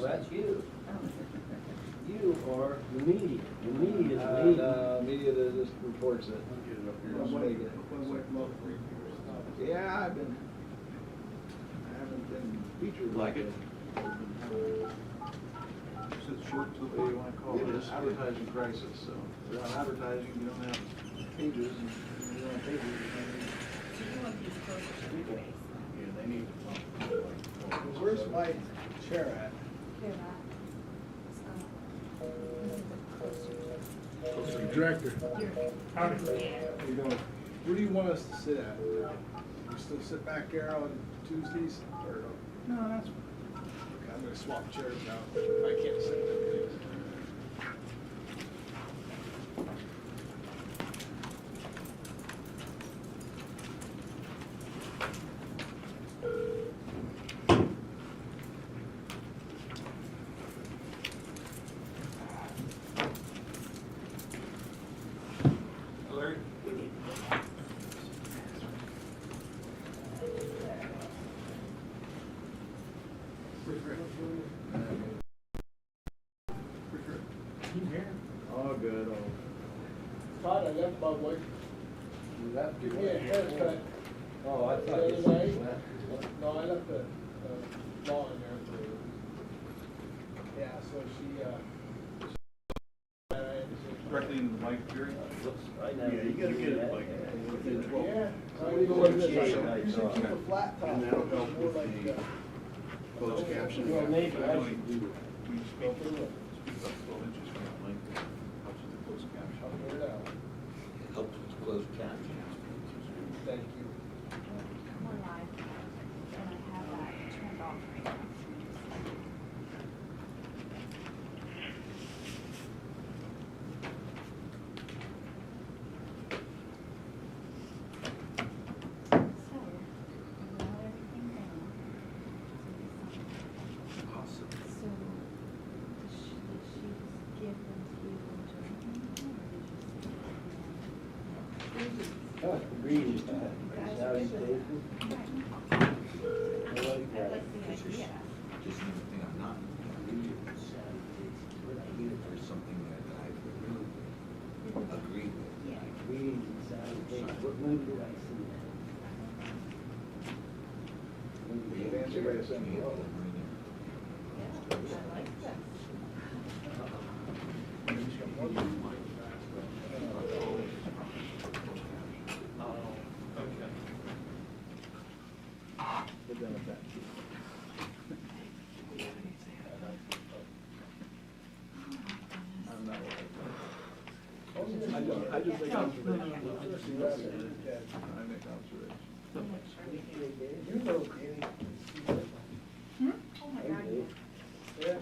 that's you. You are the media. The media is the media that just reports it. Yeah, I haven't been featured Like it? Is it short to what you want to call it? Advertising crisis, so without advertising, you don't have pages, and you don't have pages. Yeah, they need to. Where's my chair at? Director. How you doing? Where do you want us to sit at? We still sit back there on Tuesdays? Or no, that's fine. Okay, I'm gonna swap chairs out. I can't sit there. Larry? Oh, good. Todd, I left my wife. You left Give your me a haircut. Oh, I The thought you other said day. you left. No, I left the law in there for, yeah, so she, Directly into the mic, Jerry? Looks right now. Yeah, you gotta get it like within 12. yeah. So I we go go like with this. the I shade should lights usually on. keep a flat top. And that'll help More with like, the closed captioning. Well, maybe I Only- should do it. We speak up 12 inches from the mic, helps with the closed I'll caption. put it out. It helps with closed captioning. Thank you. We're live, and I have that turned off right now. So, I wrote everything down. Awesome. So, did she just give them to you during the meeting, or did you say? Oh, breathe. Now you take it. I like I that. like the idea. Just the thing I'm not reading is, there's something that I really agree with. Yeah. Breathe and sound takes. What movie did I see that? You answer by saying, oh. Yeah, I like that. We're done with that. I'm not. I just make observations. I make observations. You know Danny. Oh my God. Yeah.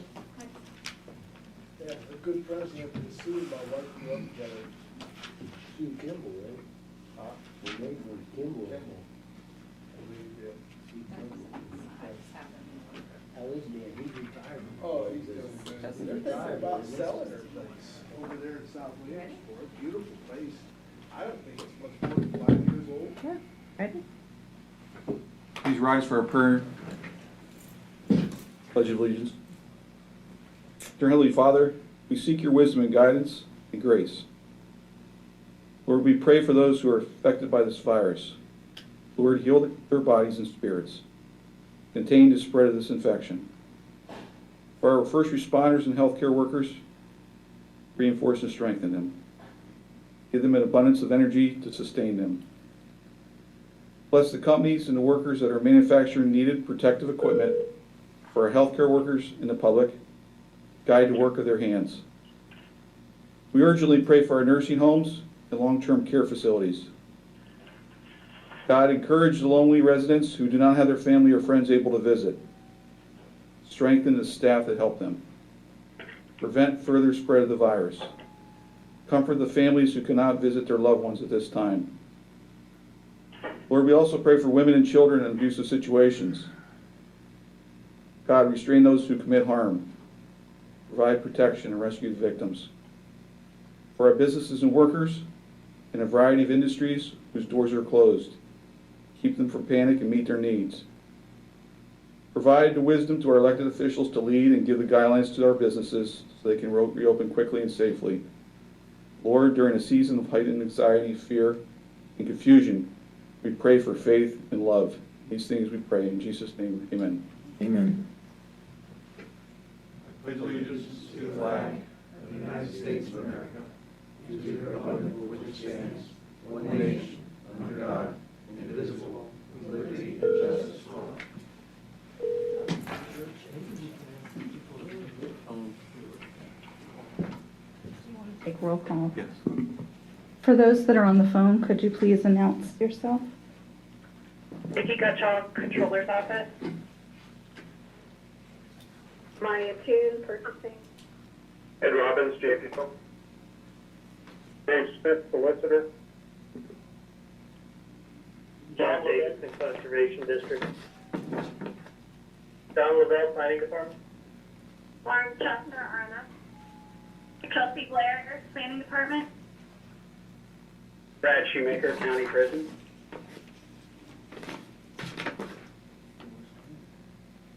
Yeah, a good president can see my wife grew up together. Sue Kimball, right? Huh? The name was Kimball. Kimball. I believe, yeah. Sue Kimball. I just happened. How is Dan? He's retired. Oh, he's doing good. That's They're thinking retired, about isn't it? selling their place over there in South Williamsport. Beautiful place. I don't think it's much more than 5 years old. Yeah, ready? Please rise for our prayer. Pledge of allegiance. Dear Heavenly Father, we seek your wisdom and guidance and grace. Lord, we pray for those who are affected by this virus. Lord, heal their bodies and spirits. Contain the spread of this infection. For our first responders and healthcare workers, reinforce and strengthen them. Give them an abundance of energy to sustain them. Bless the companies and the workers that are manufacturing needed protective equipment for our healthcare workers and the public. Guide the work of their hands. We urgently pray for our nursing homes and long-term care facilities. God, encourage the lonely residents who do not have their family or friends able to visit. Strengthen the staff that help them. Prevent further spread of the virus. Comfort the families who cannot visit their loved ones at this time. Lord, we also pray for women and children in abusive situations. God, restrain those who commit harm. Provide protection and rescue the victims. For our businesses and workers in a variety of industries whose doors are closed, keep them from panic and meet their needs. Provide the wisdom to our elected officials to lead and give the guidelines to our businesses so they can reopen quickly and safely. Lord, during a season of heightened anxiety, fear, and confusion, we pray for faith and love. These things we pray in Jesus' name, amen. Amen. Pledge allegiance to the flag of the United States of America, and to the republic for which it stands, one nation, under God, indivisible, with liberty and justice for all. Take roll call. Yes. For those that are on the phone, could you please announce yourself? Nikki Gutschall, Controller's Office. Maya Toon, purchasing. Ed Robbins, JP. James Smith, Solicitor. John Davidson, Conservation District. Don Lavelle, Planning Department. Lauren Chester, Arna. Chelsea Blair, Planning Department. Brad Shoemaker, County Prison.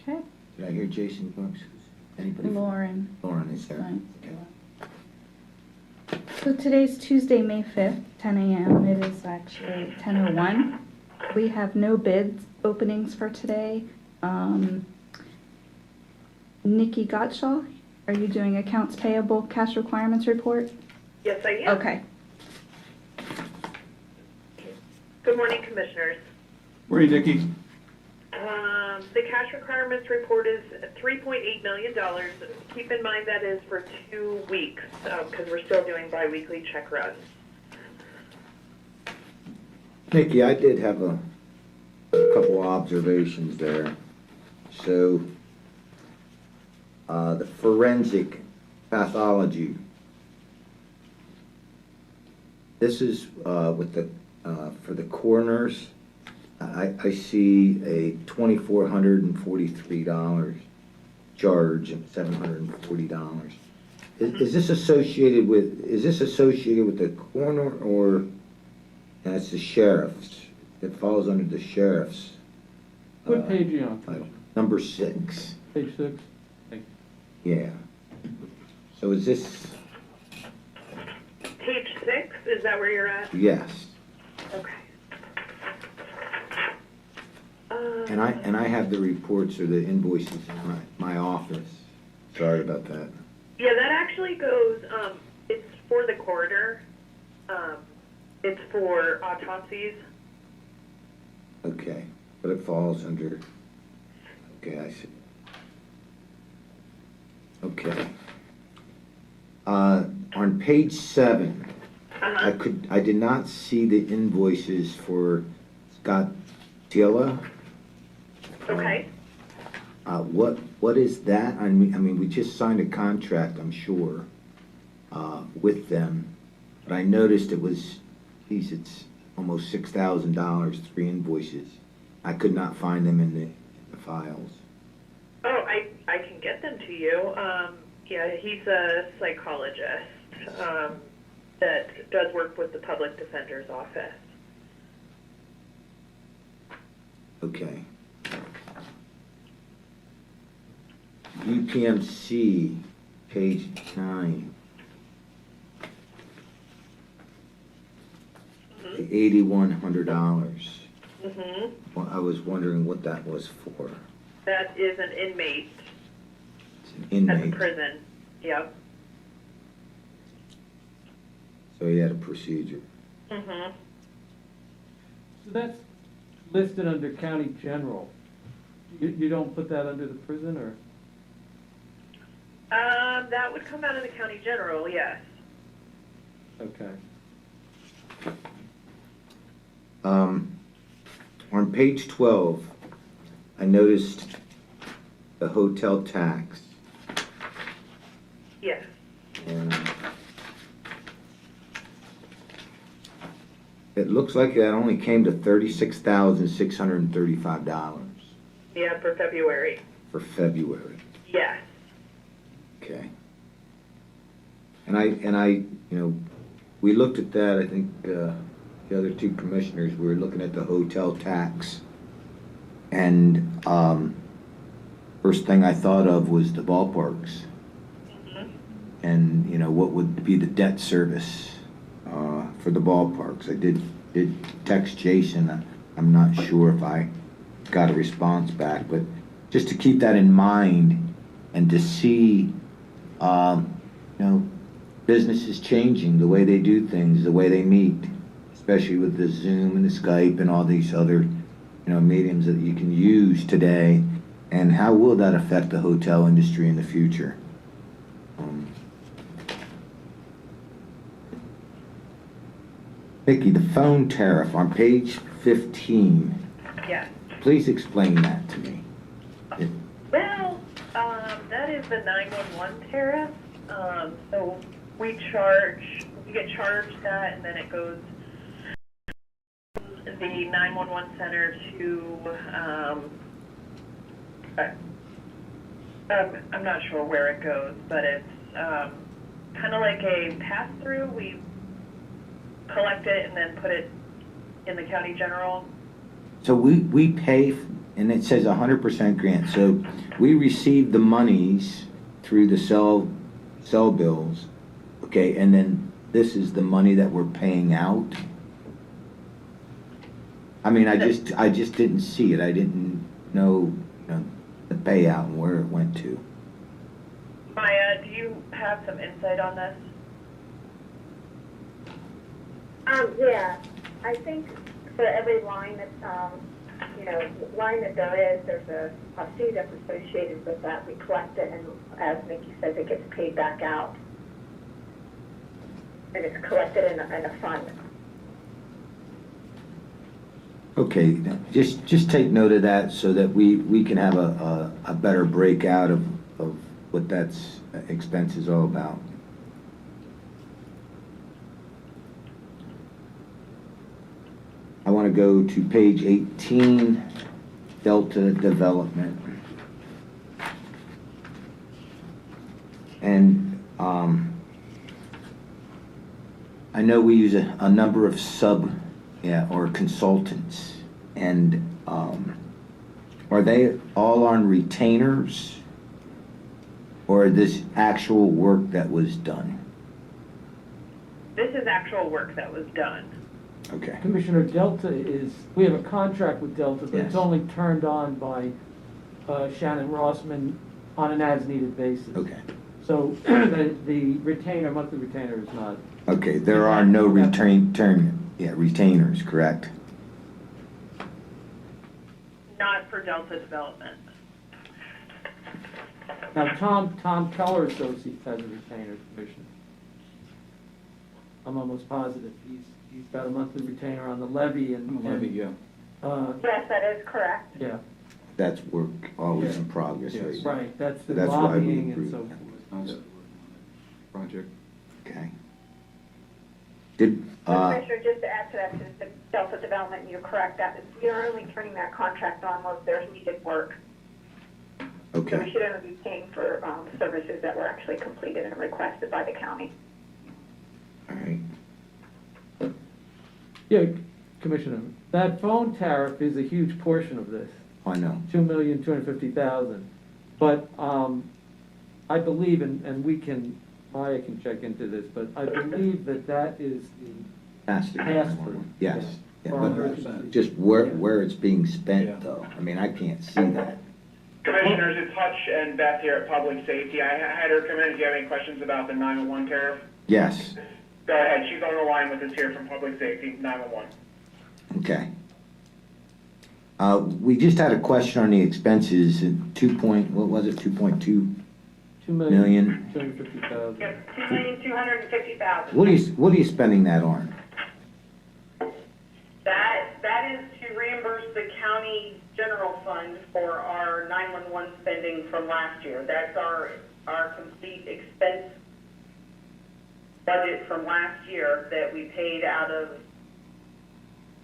Okay. Did I hear Jason Brooks? Anybody? Lauren. Lauren is there. Fine. Okay. So today's Tuesday, May 5th, 10 a.m. It is actually 10:01. We have no bids openings for today. Nikki Gottshaw, are you doing accounts payable cash requirements report? Yes, I am. Okay. Good morning, Commissioners. Morning, Nikki. The cash requirements report is $3.8 million. Keep in mind that is for 2 weeks because we're still doing biweekly check runs. Nikki, I did have a couple of observations there. So, the forensic pathology. This is with the for the coroners. I see a $2,443 charge and $740. Is this associated with the coroner, or that's the sheriff's? It falls under the sheriff's. What page are you on? Title. Number 6. Page 6? Thank you. Yeah. So is this? Page 6, is that where you're at? Yes. Okay. And I have the reports or the invoices in my office. Sorry about that. Yeah, that actually goes, it's for the coroner. It's for autopsies. Okay, but it falls under. Okay, I see. Okay. On page 7, I did not see the invoices for Scott Tilla. Okay. What is that? I mean, we just signed a contract, I'm sure, with them, but I noticed it's almost $6,000, 3 invoices. I could not find them in the files. Oh, I can get them to you. Yeah, he's a psychologist that does work with the public defender's office. Okay. UPMC, page 9. $8,100. Well, I was wondering what that was for. That is an inmate It's an at the inmate. prison. Yep. So he had a procedure. So that's listed under county general. You don't put that under the prison, or? That would come out of the county general, yes. Okay. On page 12, I noticed the hotel tax. Yes. And it looks like that only came to $36,635 Yeah, for February. for February. Yes. Okay. And I, we looked at that. I think the other 2 commissioners were looking at the hotel tax, and first thing I thought of was the ballparks. And, you know, what would be the debt service for the ballparks. I did text Jason. I'm not sure if I got a response back, but just to keep that in mind and to see, you know, businesses changing, the way they do things, the way they meet, especially with the Zoom and the Skype and all these other, you know, mediums that you can use today, and how will that affect the hotel industry in the future? Vicki, the phone tariff on page 15, Yes. please explain that to me. Well, that is the 911 tariff. So we get charged that, and then it goes the 911 center to, I'm not sure where it goes, but it's kind of like a pass-through. We collect it and then put it in the county general. So we pay, and it says 100% grant, so we receive the monies through the cell bills, okay, and then this is the money that we're paying out? I mean, I just didn't see it. I didn't know, you know, the payout and where it went to. Maya, do you have some insight on this? Yeah, I think for every line that, line that there is, there's a fee that's associated with that. We collect it, and as Nikki says, it gets paid back out. And it's collected in a fund. Okay, just take note of that so that we can have a better breakout of what that's expense is all about. I want to go to page 18, Delta Development. And I know we use a number of or consultants, and are they all on retainers, or this actual work that was done? This is actual work that was done. Okay. Commissioner, Delta we have a contract with Delta, but Yes. it's only turned on by Shannon Rossman on an as-needed basis. Okay. So the retainer, monthly retainer is not. Okay, there are no retainers, correct? Not for Delta Development. Now, Tom Keller Associates has a retainer, Commissioner. I'm almost positive. He's got a monthly retainer on the levy and. Yeah. Yes, that is correct. Yeah, That's work always in Yeah. progress Yes. right now. right, that's the That's why we lobbying and approved so that. forth. Project. Okay. Did, Commissioner, just to add to that, since the Delta Development, you're correct, that we are only turning that contract on when there's needed work. So we okay, should only be paying for services that were actually completed and requested by the county. all right. Yeah, Commissioner, that phone tariff is a huge portion of this, I know. 2,250,000. But I believe, and Maya can check into this, but I believe that is the Has to be. pass-through. Yes, yeah, For but 100%. just where it's being spent though. I mean, I can't see that. Commissioners, it's Hutch and Beth here at Public Safety. I had her come in if you have any questions about the 911 tariff. Yes, Go ahead, she's on the line with us here from Public Safety, 911. okay. We just had a question on the expenses, what was it, 2.2? 2,250,000. Yep, $2,250,000. What are you spending that on? That is to reimburse the county general fund for our 911 spending from last year. That's our complete expense budget from last year that we paid out of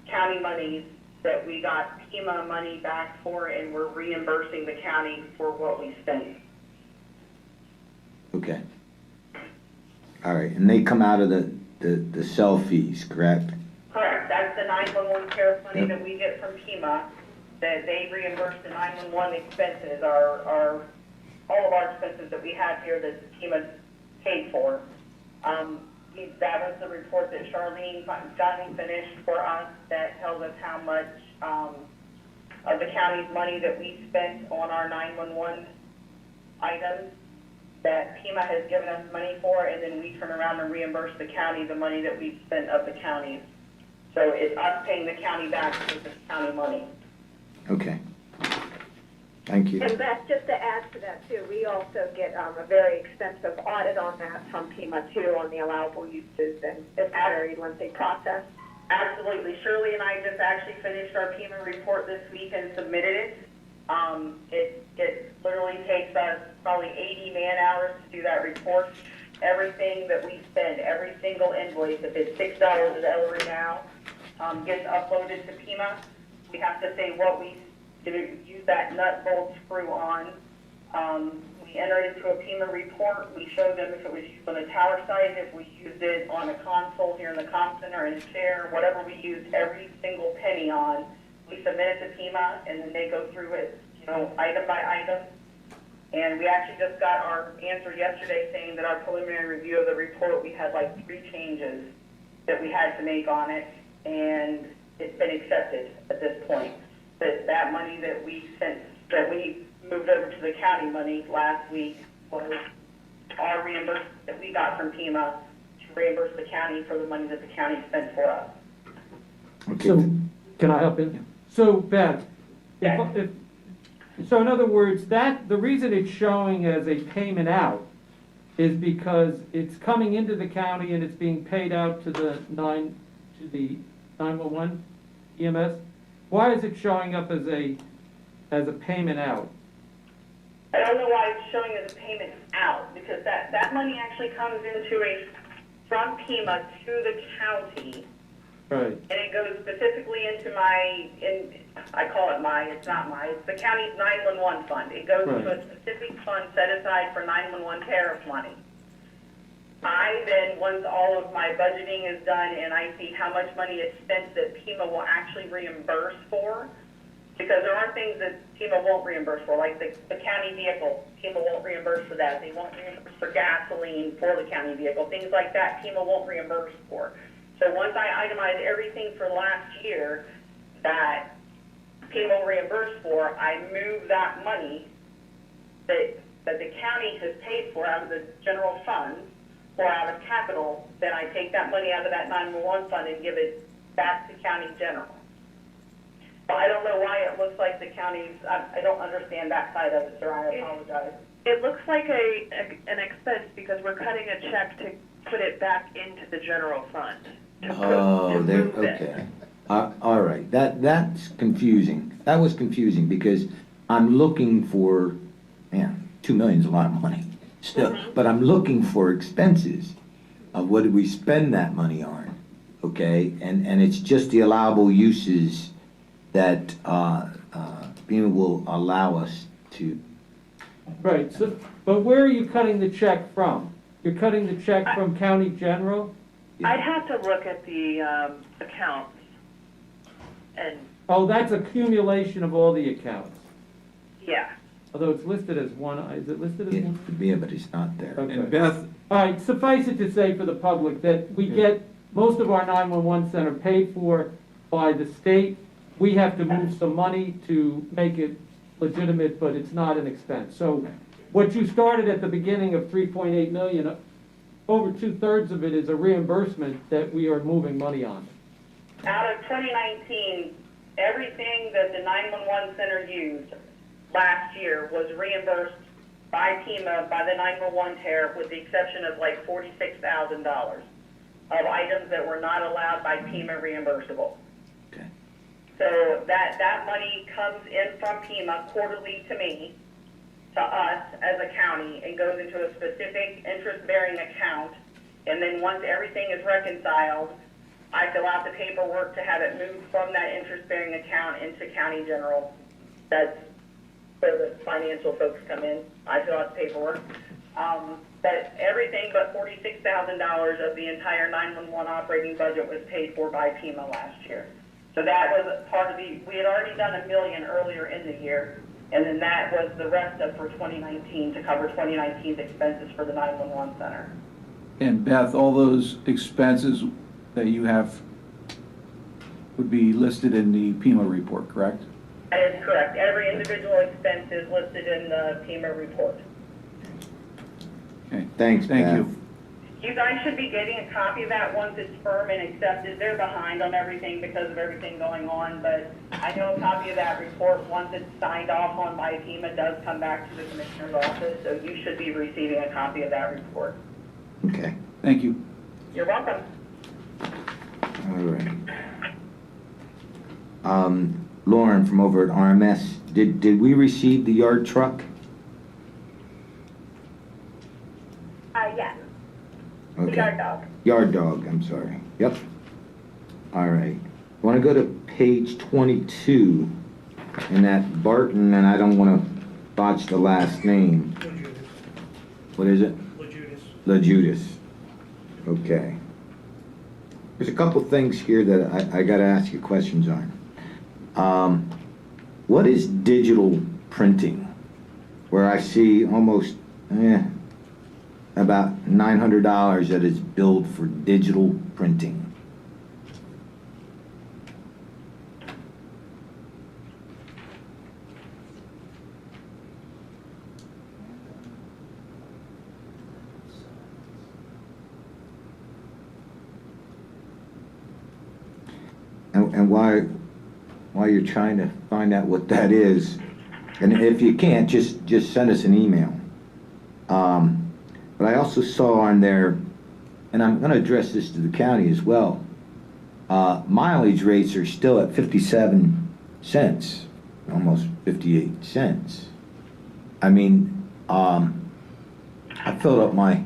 county monies that we got FEMA money back for, and we're reimbursing the county for what we spent. Okay. All right, and they come out of the cell fees, correct? Correct, that's the 911 tariff money Yep. that we get from FEMA. that they reimburse the 911 expenses, all of our expenses that we have here that FEMA paid for. That was the report that Charlene finally finished for us that tells us how much of the county's money that we spent on our 911 items that FEMA has given us money for, and then we turn around and reimburse the county the money that we've spent of the counties. So it's us paying the county back with the county money. Okay. Thank you. And Beth, just to add to that too, we also get a very extensive audit on that from FEMA too, on the allowable uses, and it's a very lengthy process. Absolutely. Shirley and I just actually finished our FEMA report this week and submitted it. It literally takes us probably 80 man hours to do that report. Everything that we spend, every single invoice, if it's $6 an hour now, gets uploaded to FEMA. We have to say what we use that nut, bolt, screw on. We enter it into a FEMA report. We show them if it was used on a tower site, if we used it on a console here in the comm center, in a chair, whatever we used every single penny on. We submit it to FEMA, and then they go through it, item by item. And we actually just got our answer yesterday saying that our preliminary review of the report, we had like 3 changes that we had to make on it, and it's been accepted at this point. That money that we sent, that we moved over to the county money last week was our reimbursement that we got from FEMA to reimburse the county for the money that the county spent for us. Okay. So, can I help in? So, Beth, so in other words, the reason it's showing as a payment out is because it's coming into the county and it's being paid out to the 911 EMS. Why is it showing up as a payment out? I don't know why it's showing as a payment out, because that money actually comes from FEMA to the county. Right. And it goes specifically into it's the county's 911 fund. It goes to a specific fund set aside for 911 tariff money. I then, once all of my budgeting is done and I see how much money is spent that FEMA will actually reimburse for, because there are things that FEMA won't reimburse for, like the county vehicle, FEMA won't reimburse for that. They won't reimburse for gasoline for the county vehicle. Things like that, FEMA won't reimburse for. So once I itemize everything for last year that FEMA will reimburse for, I move that money that the county has paid for out of the general fund or out of capital, then I take that money out of that 911 fund and give it back to county general. So I don't know why it looks like the county's, I don't understand that side of it, sir, I apologize. It looks like an expense because we're cutting a check to put it back into the general fund. Okay. All right, that's confusing. That was confusing because I'm looking for, man, $2 million is a lot of money. So, but I'm looking for expenses of what did we spend that money on, okay? And it's just the allowable uses that FEMA will allow us to. Right. So, but where are you cutting the check from? You're cutting the check from county general? I'd have to look at the accounts and. Oh, that's accumulation of all the accounts. Yeah. Although it's listed as one, is it listed as one? Yeah, but it's not there. Okay. And Beth, All right, suffice it to say for the public that we get most of our 911 center paid for by the state. We have to move some money to make it legitimate, but it's not an expense. So what you started at the beginning of 3.8 million, over 2/3 of it is a reimbursement that we are moving money on. Out of 2019, everything that the 911 center used last year was reimbursed by FEMA, by the 911 tariff, with the exception of like $46,000 of items that were not allowed by FEMA reimbursable. Okay. So that money comes in from FEMA quarterly to me, to us as a county, and goes into a specific interest-bearing account. And then once everything is reconciled, I fill out the paperwork to have it moved from that interest-bearing account into county general. That's where the financial folks come in. I fill out the paperwork. But everything but $46,000 of the entire 911 operating budget was paid for by FEMA last year. So that was part of we had already done $1 million earlier in the year, and then that was the rest of for 2019 to cover 2019's expenses for the 911 center. And Beth, all those expenses that you have would be listed in the PEMA report, correct? That is correct. Every individual expense is listed in the PEMA report. Okay. Thanks, Thank Beth. you. You guys should be getting a copy of that once it's firm and accepted. They're behind on everything because of everything going on, but I know a copy of that report, once it's signed off on by FEMA, does come back to the commissioner's office, so you should be receiving a copy of that report. Okay, Thank you. You're welcome. all right. Lauren from over at RMS, did we receive the yard truck? Yes. Okay. Yard dog. Yard dog, I'm sorry. Yep. All right. I want to go to page 22, and that Barton, and I don't want to botch the last name. What is it? LaJudas. Okay. There's a couple things here that I got to ask you questions on. What is digital printing? Where I see almost about $900 that is billed for digital printing. And while you're trying to find out what that is, and if you can't, just send us an email. But I also saw on there, and I'm going to address this to the county as well, mileage rates are still at 57 cents, almost 58 cents. I mean, I filled up my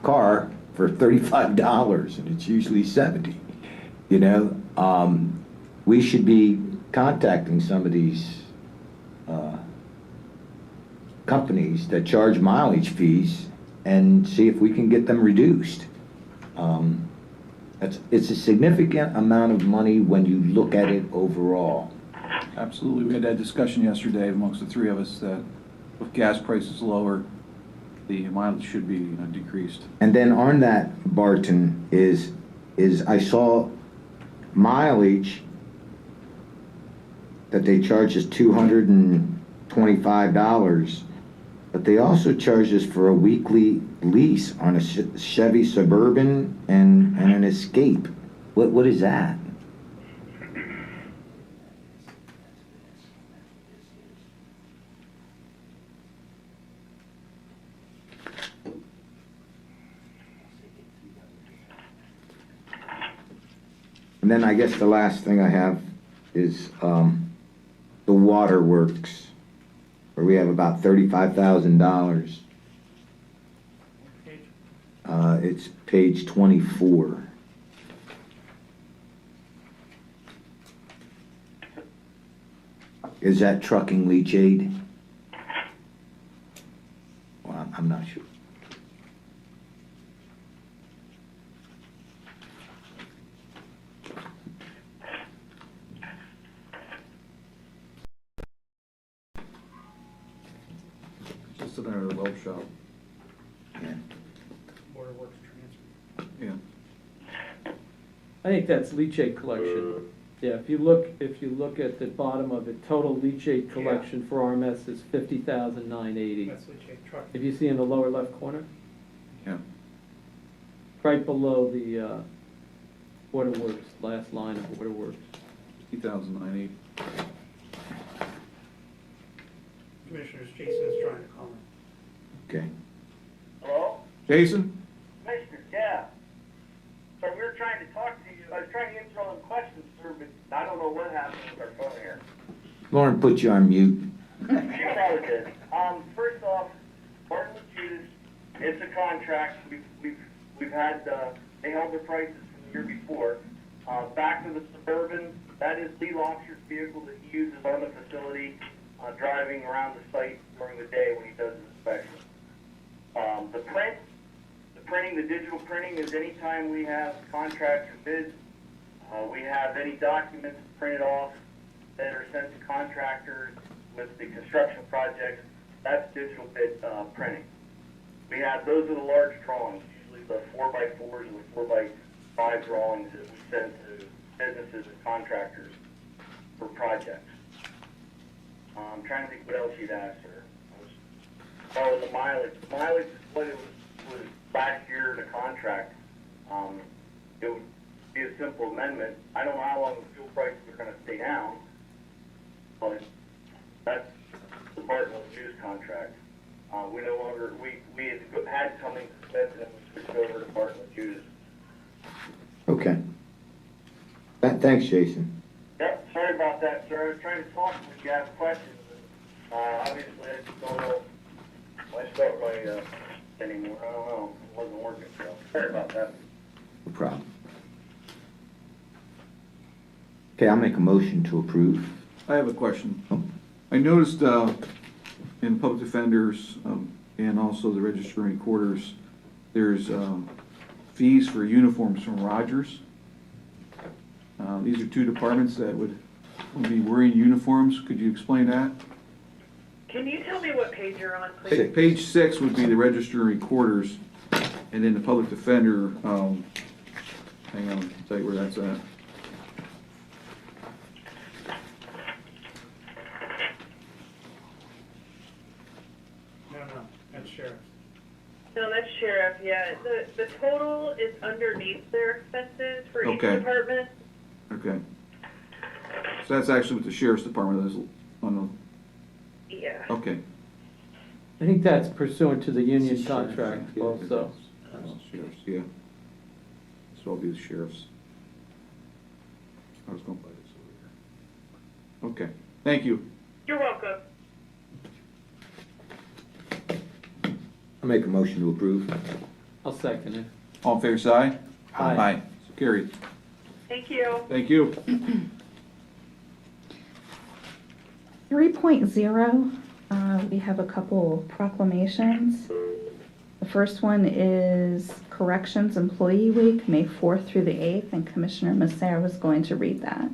car for $35, and it's usually 70. You know, we should be contacting some of these companies that charge mileage fees and see if we can get them reduced. It's a significant amount of money when you look at it overall. Absolutely. We had that discussion yesterday amongst the three of us that with gas prices lower, the mileage should be decreased. And then on that, Barton, is I saw mileage that they charge us $225, but they also charge us for a weekly lease on a Chevy Suburban and an Escape. What is that? And then I guess the last thing I have is the waterworks, where we have about $35,000. It's page 24. Is that trucking leach aid? Well, I'm not sure. Just under the weld shop. Yeah. Yeah. I think that's leachate collection. Yeah, if you look at the bottom of it, total leachate collection for RMS is $50,980. That's leachate truck. If you see in the lower left corner, Yeah. right below the waterworks, last line of waterworks. 2,980. Commissioners, Jason is trying to comment. Okay. Hello? Jason? Commissioner, yeah. So we were trying to talk to you, I was trying to answer all the questions, sir, but I don't know what happened with our phone here. Lauren, put you on mute. She probably did. First off, Martin Judas, it's a contract, we've had, they held their prices from the year before. Back to the Suburban, that is Lee Locksher's vehicle that he uses on the facility, driving around the site during the day when he does his inspection. The digital printing is anytime we have contracts or bids, We have any documents printed off that are sent to contractors with the construction projects. That's digital bid printing. We have, those are the large drawings, usually the 4x4s or the 4x5 drawings that we send to businesses and contractors for projects. I'm trying to think what else you'd asked, sir. Oh, the mileage. The mileage is what it was last year, the contract. It would be a simple amendment. I don't know how long the fuel prices are going to stay down, but that's the Barton Hughes contract. We no longer, we had Cummings and Smith, and then we switched over to Barton Hughes. Okay. Thanks, Jason. Yep, sorry about that, sir. I was trying to talk when you asked questions. Obviously, I just don't know if I start my anymore. I don't know. It wasn't working, so sorry about that. No problem. Okay, I'll make a motion to approve. I have a question. Oh. I noticed in public defenders and also the register and recorders, there's fees for uniforms from Rogers. These are two departments that would be wearing uniforms. Could you explain that? Can you tell me what page you're on, please? Page 6 would be the register and recorders, and then the public defender, hang on, I'll tell you where that's at. No, that's sheriff. No, that's sheriff, yeah. The total is underneath their expenses for each Okay. department. Okay. So that's actually what the sheriff's department is on Yeah. the, okay. I think that's pursuant to the union contract also. Sheriff's, yeah. So I'll be the sheriff's. I was going by this over here. Okay, thank you. You're welcome. I'll make a motion to approve. I'll second it. All in favor, say aye. Aye. So carried. Thank you. Thank you. 3.0, we have a couple proclamations. The first one is Corrections Employee Week, May 4th through the 8th, and Commissioner Massera was going to read that.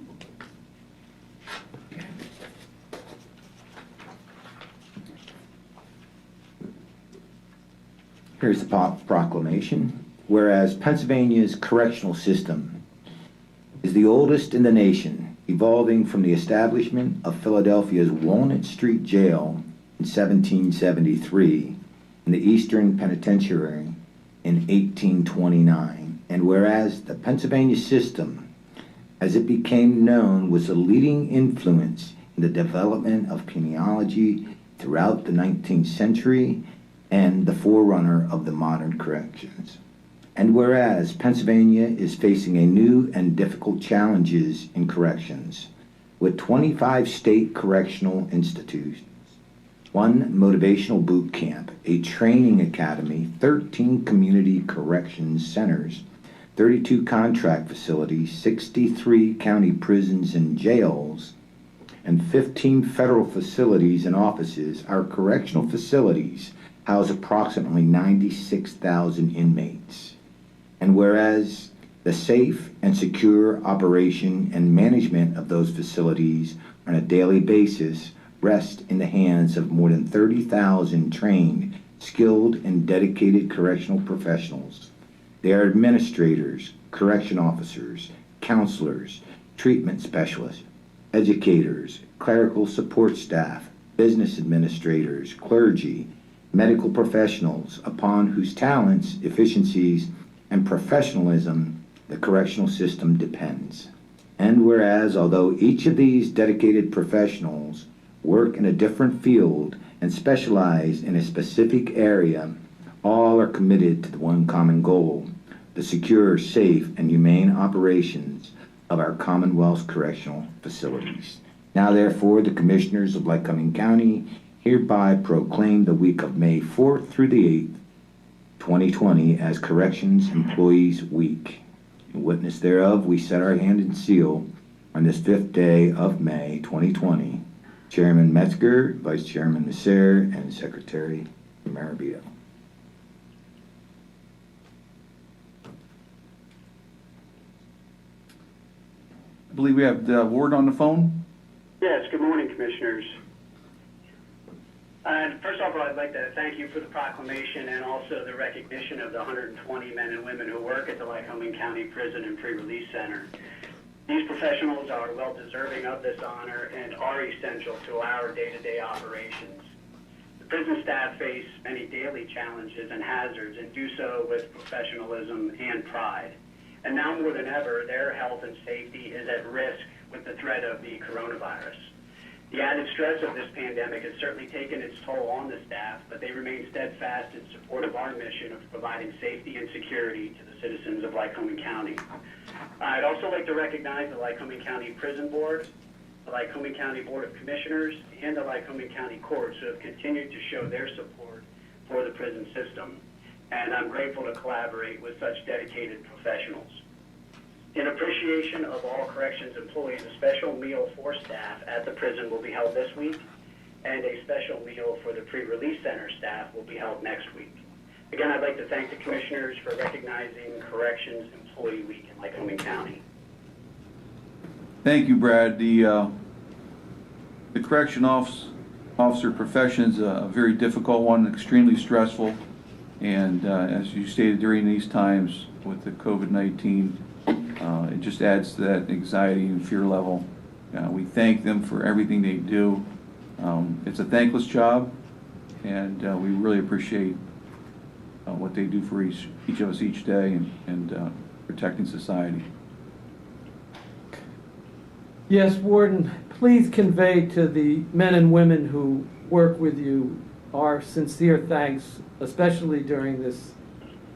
Here's the proclamation. Whereas Pennsylvania's correctional system is the oldest in the nation, evolving from the establishment of Philadelphia's Walnut Street Jail in 1773 and the Eastern Penitentiary in 1829. And whereas the Pennsylvania system, as it became known, was a leading influence in the development of criminology throughout the 19th century and the forerunner of the modern corrections. And whereas Pennsylvania is facing a new and difficult challenges in corrections, with 25 state correctional institutions, 1 motivational boot camp, a training academy, 13 community corrections centers, 32 contract facilities, 63 county prisons and jails, and 15 federal facilities and offices, our correctional facilities house approximately 96,000 inmates. And whereas the safe and secure operation and management of those facilities on a daily basis rest in the hands of more than 30,000 trained, skilled, and dedicated correctional professionals. They are administrators, correction officers, counselors, treatment specialists, educators, clerical support staff, business administrators, clergy, medical professionals, upon whose talents, efficiencies, and professionalism the correctional system depends. And whereas, although each of these dedicated professionals work in a different field and specialize in a specific area, all are committed to the one common goal: the secure, safe, and humane operations of our Commonwealth's correctional facilities. Now, therefore, the Commissioners of Lycoming County hereby proclaim the week of May 4th through the 8th, 2020 as Corrections Employees Week. In witness thereof, we set our hand and seal on this 5th day of May 2020. Chairman Metzger, Vice Chairman Nasser, and Secretary Marabito. believe we have Ward on the phone. Yes, good morning, Commissioners. First off, I'd like to thank you for the proclamation and also the recognition of the 120 men and women who work at the Lycoming County Prison and Pre-Release Center. These professionals are well deserving of this honor and are essential to our day-to-day operations. The prison staff face many daily challenges and hazards and do so with professionalism and pride. And now more than ever, their health and safety is at risk with the threat of the coronavirus. The added stress of this pandemic has certainly taken its toll on the staff, but they remain steadfast in support of our mission of providing safety and security to the citizens of Lycoming County. I'd also like to recognize the Lycoming County Prison Board, the Lycoming County Board of Commissioners, and the Lycoming County Courts who have continued to show their support for the prison system. And I'm grateful to collaborate with such dedicated professionals. In appreciation of all corrections employees, a special meal for staff at the prison will be held this week, and a special meal for the pre-release center staff will be held next week. Again, I'd like to thank the commissioners for recognizing Corrections Employee Week in Lycoming County. Thank you, Brad. The correction officer profession is a very difficult one, extremely stressful, and as you stated, during these times with the COVID-19, it just adds to that anxiety and fear level. We thank them for everything they do. It's a thankless job, and we really appreciate what they do for each of us each day and protecting society. Yes, Warden, please convey to the men and women who work with you our sincere thanks, especially during this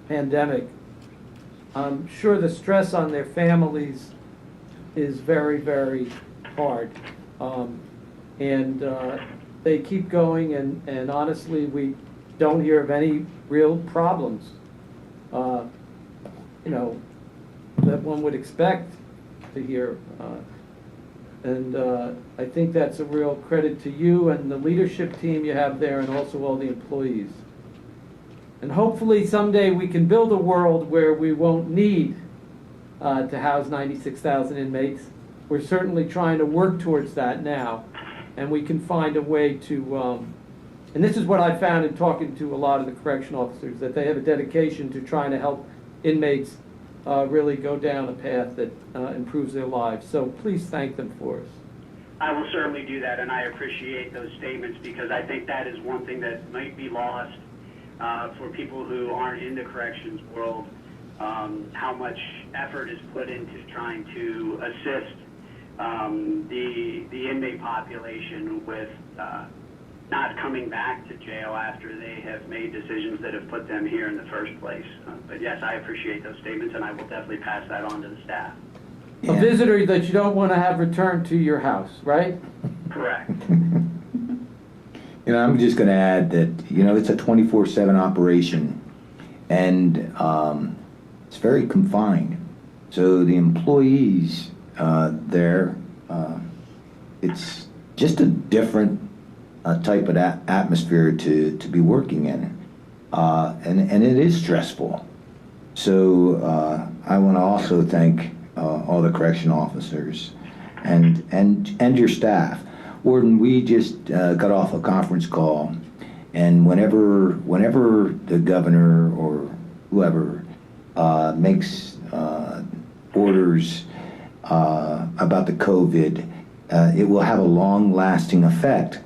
pandemic. I'm sure the stress on their families is very, very hard. They keep going, and honestly, we don't hear of any real problems, that one would expect to hear. I think that's a real credit to you and the leadership team you have there, and also all the employees. And hopefully someday we can build a world where we won't need to house 96,000 inmates. We're certainly trying to work towards that now, and we can find a way to, and this is what I found in talking to a lot of the correction officers, that they have a dedication to trying to help inmates really go down a path that improves their lives. So please thank them for us. I will certainly do that, and I appreciate those statements because I think that is one thing that might be lost for people who aren't in the corrections world, how much effort is put into trying to assist the inmate population with not coming back to jail after they have made decisions that have put them here in the first place. But yes, I appreciate those statements, and I will definitely pass that on to the staff. Yeah. A visitor that you don't want to have returned to your house, right? Correct. I'm just going to add that, it's a 24/7 operation, and it's very confined. So the employees there, it's just a different type of atmosphere to be working in, and it is stressful. So I want to also thank all the correction officers and your staff. Warden, we just got off a conference call, and whenever the governor or whoever makes orders about the COVID, it will have a long-lasting effect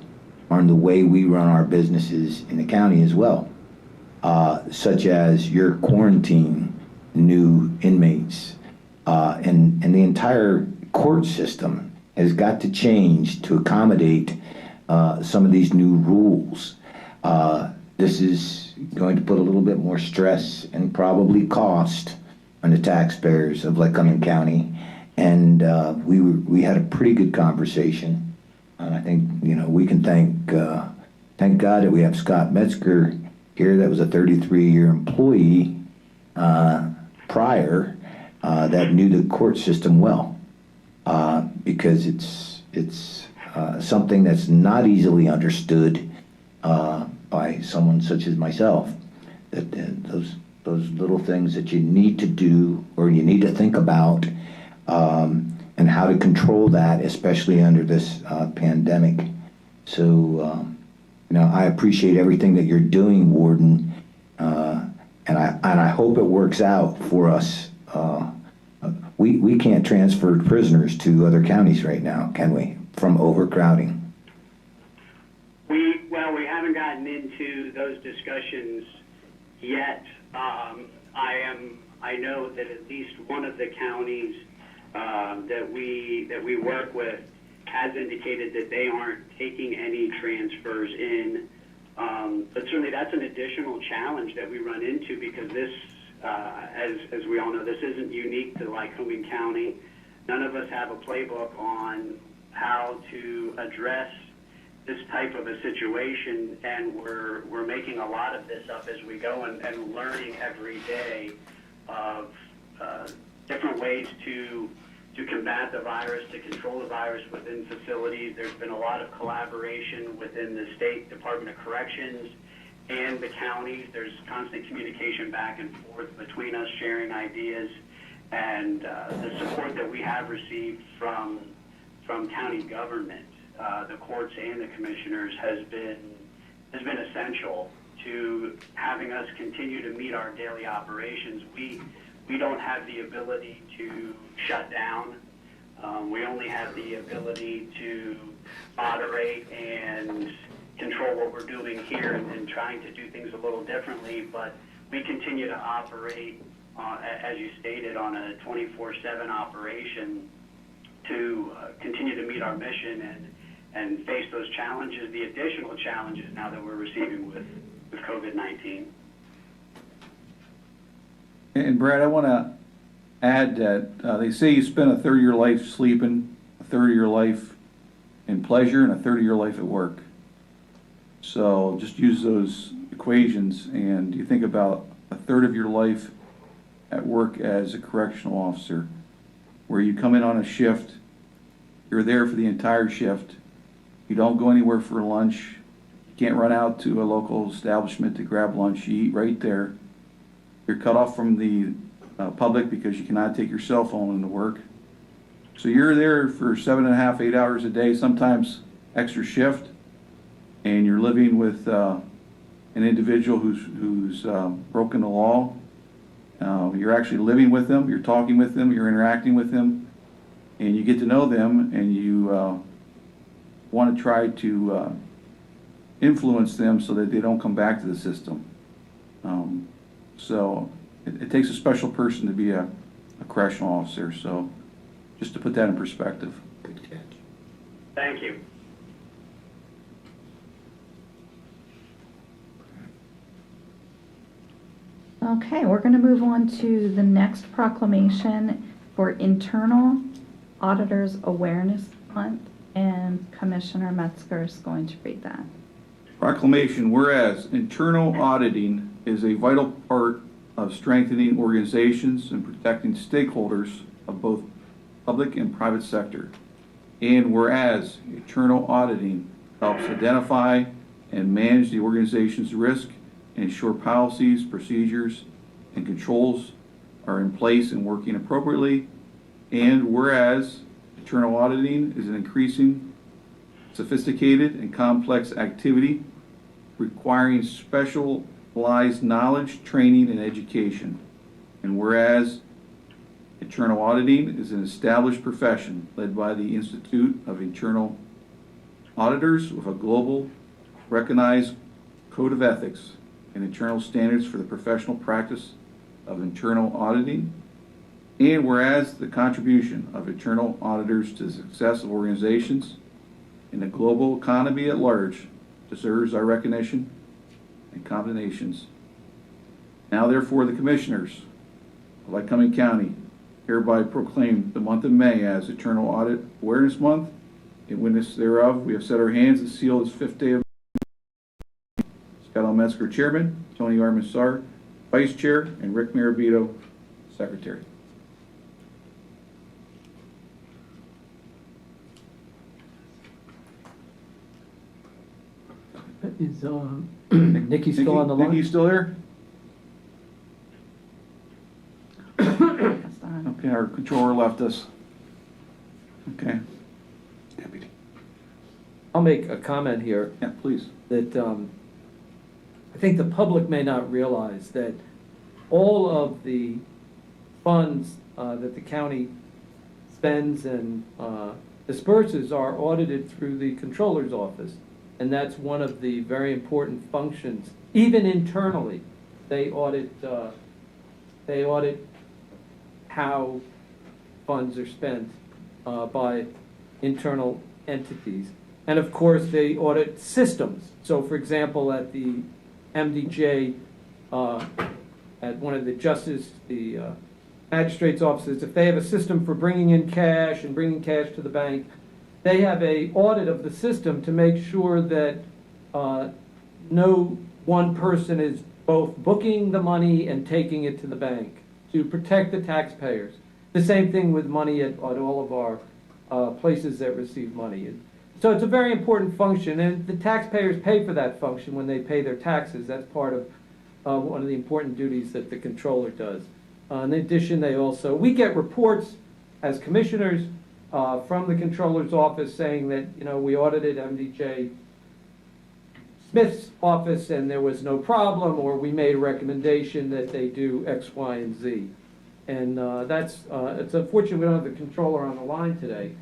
on the way we run our businesses in the county as well, such as your quarantine new inmates, and the entire court system has got to change to accommodate some of these new rules. This is going to put a little bit more stress and probably cost on the taxpayers of Lycoming County, and we had a pretty good conversation. And I think we can thank God that we have Scott Metzger here, that was a 33-year employee prior that knew the court system well, because it's something that's not easily understood by someone such as myself. That those little things that you need to do or you need to think about, and how to control that, especially under this pandemic. So, I appreciate everything that you're doing, Warden, and I hope it works out for us. We can't transfer prisoners to other counties right now, can we, from overcrowding? We haven't gotten into those discussions yet. I know that at least one of the counties that we work with has indicated that they aren't taking any transfers in. But certainly that's an additional challenge that we run into, because this, as we all know, this isn't unique to Lycoming County. None of us have a playbook on how to address this type of a situation, and we're making a lot of this up as we go, and learning every day of different ways to combat the virus, to control the virus within facilities. There's been a lot of collaboration within the State Department of Corrections and the counties. There's constant communication back and forth between us, sharing ideas, and the support that we have received from county government, the courts and the commissioners, has been essential to having us continue to meet our daily operations. We don't have the ability to shut down. We only have the ability to moderate and control what we're doing here, and trying to do things a little differently. But we continue to operate, as you stated, on a 24/7 operation to continue to meet our mission and face those challenges, the additional challenges now that we're receiving with COVID-19. And Brad, I want to add that they say you spend a third of your life sleeping, a third of your life in pleasure, and a third of your life at work. So just use those equations, and you think about a third of your life at work as a correctional officer, where you come in on a shift, you're there for the entire shift, you don't go anywhere for lunch, you can't run out to a local establishment to grab lunch, you eat right there. You're cut off from the public because you cannot take your cell phone into work. So you're there for 7.5, 8 hours a day, sometimes extra shift, and you're living with an individual who's broken the law. You're actually living with them, you're talking with them, you're interacting with them, and you get to know them, and you want to try to influence them so that they don't come back to the system. So it takes a special person to be a correctional officer. So just to put that in perspective. Good catch. Thank you. Okay, we're going to move on to the next proclamation for Internal Auditors Awareness Month, and Commissioner Metzger is going to read that. Proclamation, whereas internal auditing is a vital part of strengthening organizations and protecting stakeholders of both public and private sector. And whereas internal auditing helps identify and manage the organization's risk and ensure policies, procedures, and controls are in place and working appropriately. And whereas internal auditing is an increasing sophisticated and complex activity requiring specialized knowledge, training, and education. And whereas internal auditing is an established profession led by the Institute of Internal Auditors with a global recognized code of ethics and internal standards for the professional practice of internal auditing. And whereas the contribution of internal auditors to the success of organizations in the global economy at large deserves our recognition and commendations. Now therefore the Commissioners of Lycoming County hereby proclaim the month of May as Internal Audit Awareness Month. In witness thereof, we have set our hands and sealed this 5th day of Scott L. Metzger, Chairman, Tony R. Massar, Vice Chair, and Rick Mirabito, Secretary. Is Nikki still on the line? Nikki still there? Okay, our controller left us. Okay. Deputy. I'll make a comment here. Yeah, please. That I think the public may not realize that all of the funds that the county spends and disperses are audited through the controller's office. And that's one of the very important functions. Even internally, they audit how funds are spent by internal entities. And of course, they audit systems. So for example, at the MDJ, at one of the magistrate's offices, if they have a system for bringing in cash and bringing cash to the bank, they have a audit of the system to make sure that no one person is both booking the money and taking it to the bank to protect the taxpayers. The same thing with money at all of our places that receive money. So it's a very important function, and the taxpayers pay for that function when they pay their taxes. That's part of one of the important duties that the controller does. In addition, we get reports as commissioners from the controller's office saying that, we audited MDJ Smith's office and there was no problem, or we made a recommendation that they do X, Y, and Z. And it's unfortunate we don't have the controller on the line today,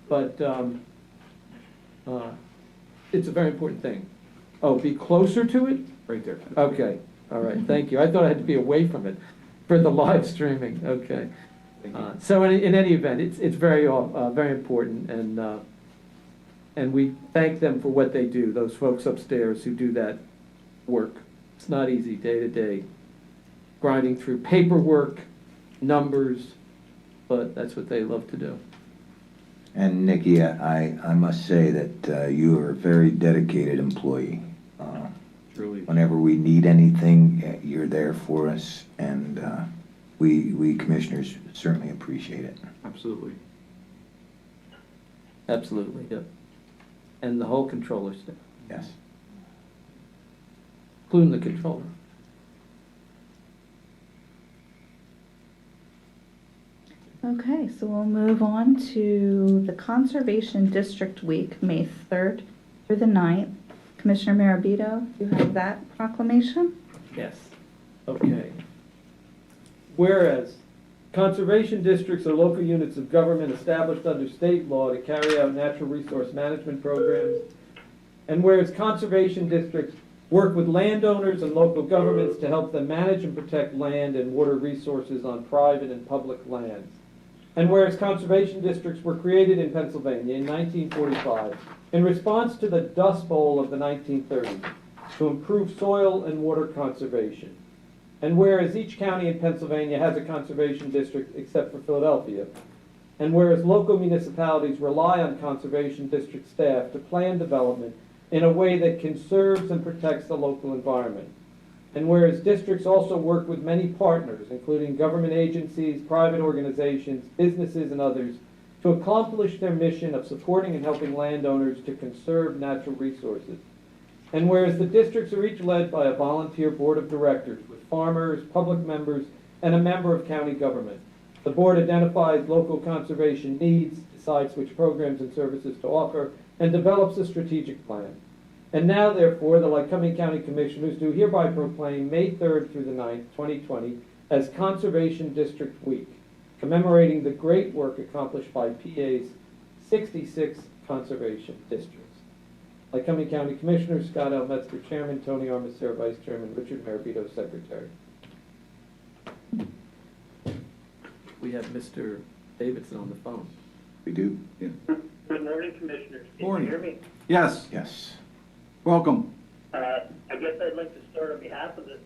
but it's a very important thing. Oh, be closer to it? Right there. Okay, all right, thank you. I thought I had to be away from it for the live streaming, okay. So in any event, it's very important, and we thank them for what they do, those folks upstairs who do that work. It's not easy day to day, grinding through paperwork, numbers, but that's what they love to do. And Nikki, I must say that you are a very dedicated employee. Truly. Whenever we need anything, you're there for us, and we commissioners certainly appreciate it. Absolutely. Absolutely, yep. And the whole controller staff, Yes. including the controller. Okay, so we'll move on to the Conservation District Week, May 3rd through the 9th. Commissioner Marabito, you have that proclamation? Yes. Okay. Whereas conservation districts are local units of government established under state law to carry out natural resource management programs, and whereas conservation districts work with landowners and local governments to help them manage and protect land and water resources on private and public lands. And whereas conservation districts were created in Pennsylvania in 1945 in response to the Dust Bowl of the 1930s to improve soil and water conservation. And whereas each county in Pennsylvania has a conservation district except for Philadelphia, and whereas local municipalities rely on conservation district staff to plan development in a way that conserves and protects the local environment. And whereas districts also work with many partners, including government agencies, private organizations, businesses, and others, to accomplish their mission of supporting and helping landowners to conserve natural resources. And whereas the districts are each led by a volunteer board of directors with farmers, public members, and a member of county government. The board identifies local conservation needs, decides which programs and services to offer, and develops a strategic plan. And now, therefore, the Lycoming County Commissioners do hereby proclaim May 3rd through the 9th, 2020, as Conservation District Week, commemorating the great work accomplished by PA's 66 conservation districts. Lycoming County Commissioners, Scott L. Metzger, Chairman, Tony Armacera, Vice Chairman, Richard Marabito, Secretary. We have Mr. Davidson on the phone. We do? Yeah. Good morning, Commissioners. Can Morning. you hear me? Yes. Yes. Welcome. I guess I'd like to start on behalf of the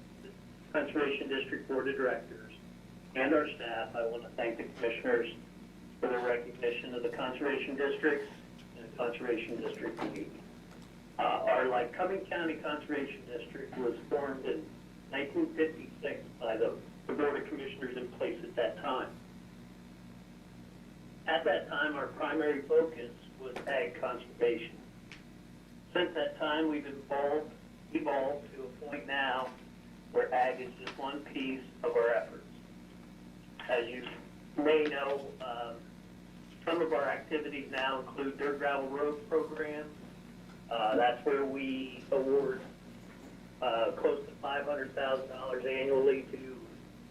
Conservation District Board of Directors and our staff. I want to thank the Commissioners for their recognition of the Conservation Districts and the Conservation District Week. Our Lycoming County Conservation District was formed in 1956 by the Board of Commissioners in place at that time. At that time, our primary focus was ag conservation. Since that time, we've evolved to a point now where ag is just one piece of our efforts. As you may know, some of our activities now include dirt gravel road programs. That's where we award close to $500,000 annually to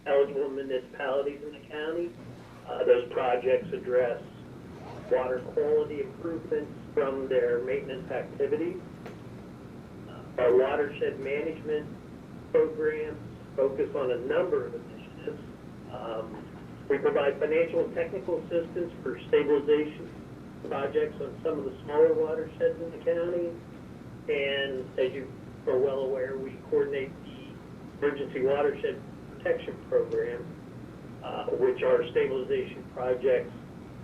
eligible municipalities in the county. Those projects address water quality improvements from their maintenance activities. Our watershed management programs focus on a number of initiatives. We provide financial and technical assistance for stabilization projects on some of the smaller watersheds in the county. And as you are well aware, we coordinate the Emergency Watershed Protection Program, which are stabilization projects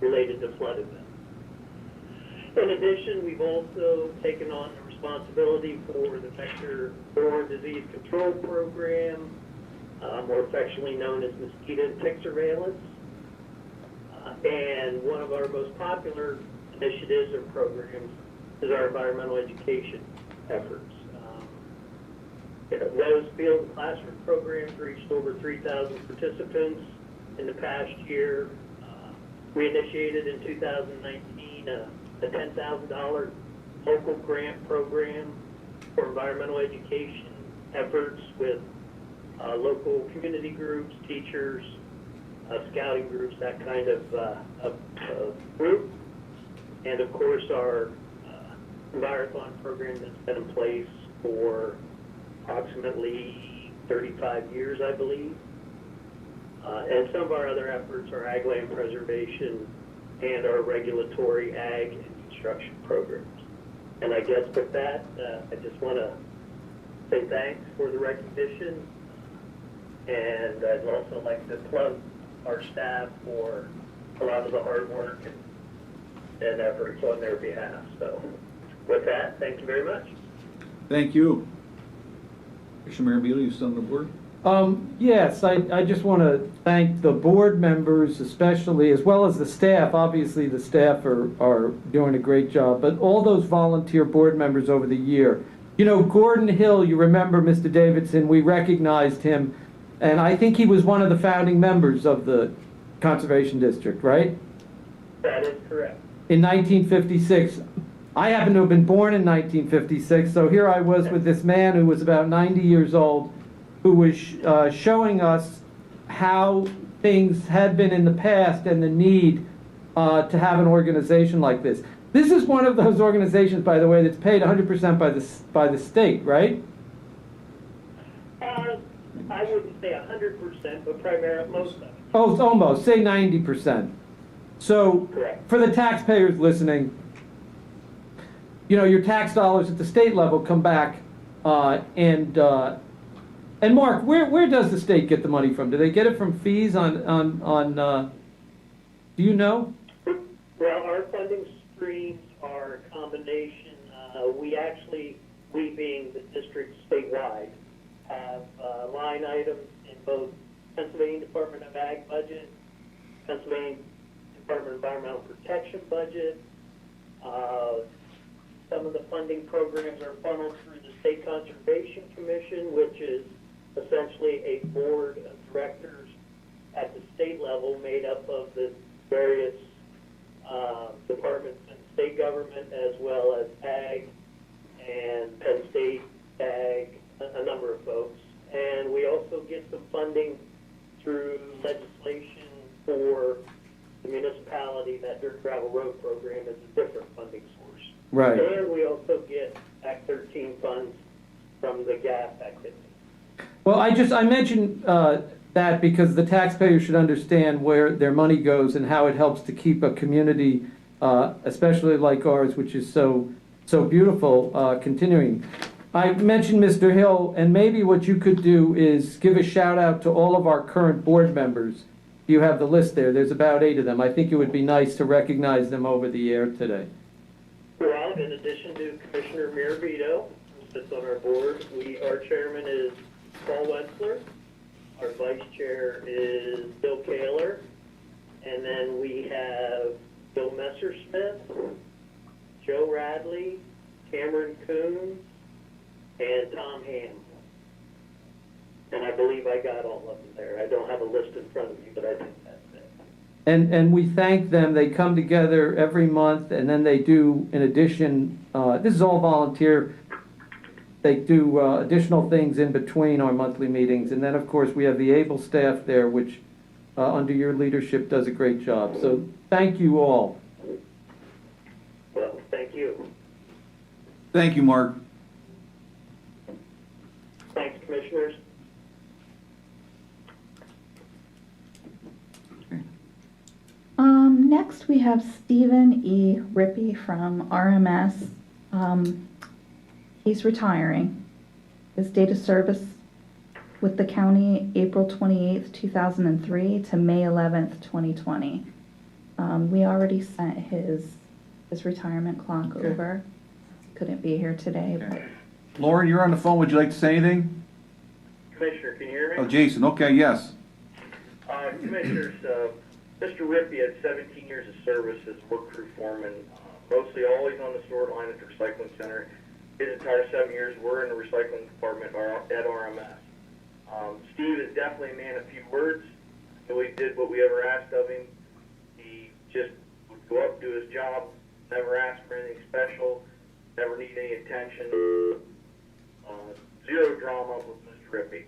related to flood events. In addition, we've also taken on the responsibility for the vector-borne disease control program, more affectionately known as mosquito and tick surveillance. And one of our most popular initiatives or programs is our environmental education efforts. Those field and classroom programs reached over 3,000 participants in the past year. We initiated in 2019 a $10,000 local grant program for environmental education efforts with local community groups, teachers, scouting groups, that kind of group. And of course our Envirothon program that's been in place for approximately 35 years, I believe. And some of our other efforts are ag land preservation and our regulatory ag and construction programs. And I guess with that, I just want to say thanks for the recognition. And I'd also like to plug our staff for a lot of the hard work and efforts on their behalf. So with that, thank you very much. Thank you. Commissioner Maravito, you still on the board? Yes, I just want to thank the board members especially, as well as the staff. Obviously, the staff are doing a great job, but all those volunteer board members over the year. You know, Gordon Hill, you remember Mr. Davidson, we recognized him, and I think he was one of the founding members of the Conservation District, right? That is correct. In 1956. I happen to have been born in 1956, so here I was with this man who was about 90 years old, who was showing us how things had been in the past and the need to have an organization like this. This is one of those organizations, by the way, that's paid 100% by the state, right? I wouldn't say 100%, but primarily most of it. Oh, it's almost, say 90%. So Correct. For the taxpayers listening, you know, your tax dollars at the state level come back, and Mark, where does the state get the money from? Do they get it from fees on do you know? Well, our funding streams are a combination. We being the district statewide, have line items in both Pennsylvania Department of Ag budget, Pennsylvania Department of Environmental Protection budget. Some of the funding programs are funneled through the State Conservation Commission, which is essentially a board of directors at the state level made up of the various departments in state government, as well as Ag and Penn State Ag, a number of folks. And we also get some funding through legislation for the municipality. That dirt gravel road program is a different funding source. Right. And we also get Act 13 funds from the gas activity. Well, I mentioned that because the taxpayers should understand where their money goes and how it helps to keep a community, especially like ours, which is so beautiful, continuing. I mentioned Mr. Hill, and maybe what you could do is give a shout out to all of our current board members. You have the list there. There's about 8 of them. I think it would be nice to recognize them over the air today. Well, in addition to Commissioner Maravito, who sits on our board, our chairman is Paul Wentzler. Our vice chair is Bill Kaler. And then we have Bill Messersmith, Joe Radley, Cameron Coons, and Tom Ham. And I believe I got all of them there. I don't have a list in front of me, but I think that's it. And we thank them. They come together every month, and then they do, in addition, this is all volunteer. They do additional things in between our monthly meetings. And then, of course, we have the able staff there, which, under your leadership, does a great job. So thank you all. Well, thank you. Thank you, Mark. Thanks, commissioners. Next, we have Stephen E. Rippey from RMS. He's retiring. His date of service with the county, April 28th, 2003 to May 11th, 2020. We already sent his retirement clock over. Couldn't be here today. Okay. Lauren, you're on the phone. Would you like to say anything? Commissioner, can you hear me? Oh, Jason. Okay, yes. Commissioners, Mr. Rippey had 17 years of service as work crew foreman, mostly always on the sort line at the recycling center. His entire 7 years were in the recycling department at RMS. Steve is definitely a man of few words. He always did what we ever asked of him. He just would go up, do his job, never ask for anything special, never need any attention. Zero drama with Mr. Rippey.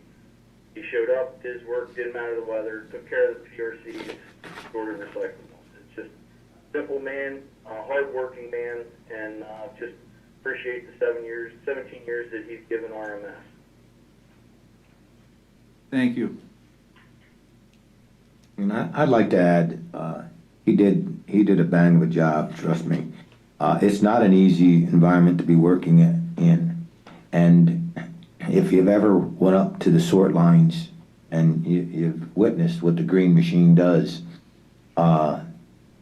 He showed up, did his work, didn't matter the weather, took care of the PRCs, sorted recyclables. It's just a simple man, a hard-working man, and just appreciate the 17 years that he's given RMS. Thank you. And I'd like to add, he did a bang of a job, trust me. It's not an easy environment to be working in. And if you've ever went up to the sort lines and you've witnessed what the green machine does,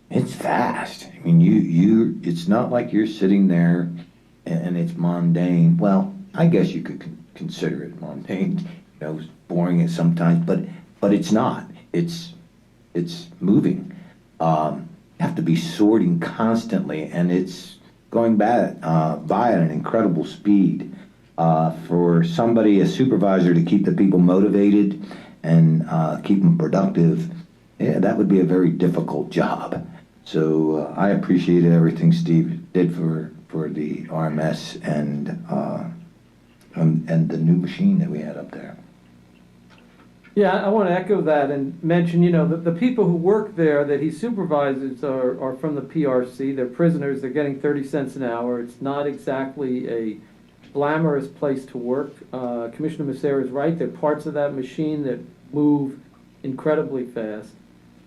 it's fast. I mean, it's not like you're sitting there and it's mundane. Well, I guess you could consider it mundane, boring at sometimes, but it's not. It's moving. You have to be sorting constantly, and it's going by at an incredible speed. For a supervisor, to keep the people motivated and keep them productive, that would be a very difficult job. So I appreciated everything Steve did for the RMS and the new machine that we had up there. Yeah, I want to echo that and mention, the people who work there that he supervises are from the PRC. They're prisoners. They're getting 30 cents an hour. It's not exactly a glamorous place to work. Commissioner Massera is right. There are parts of that machine that move incredibly fast.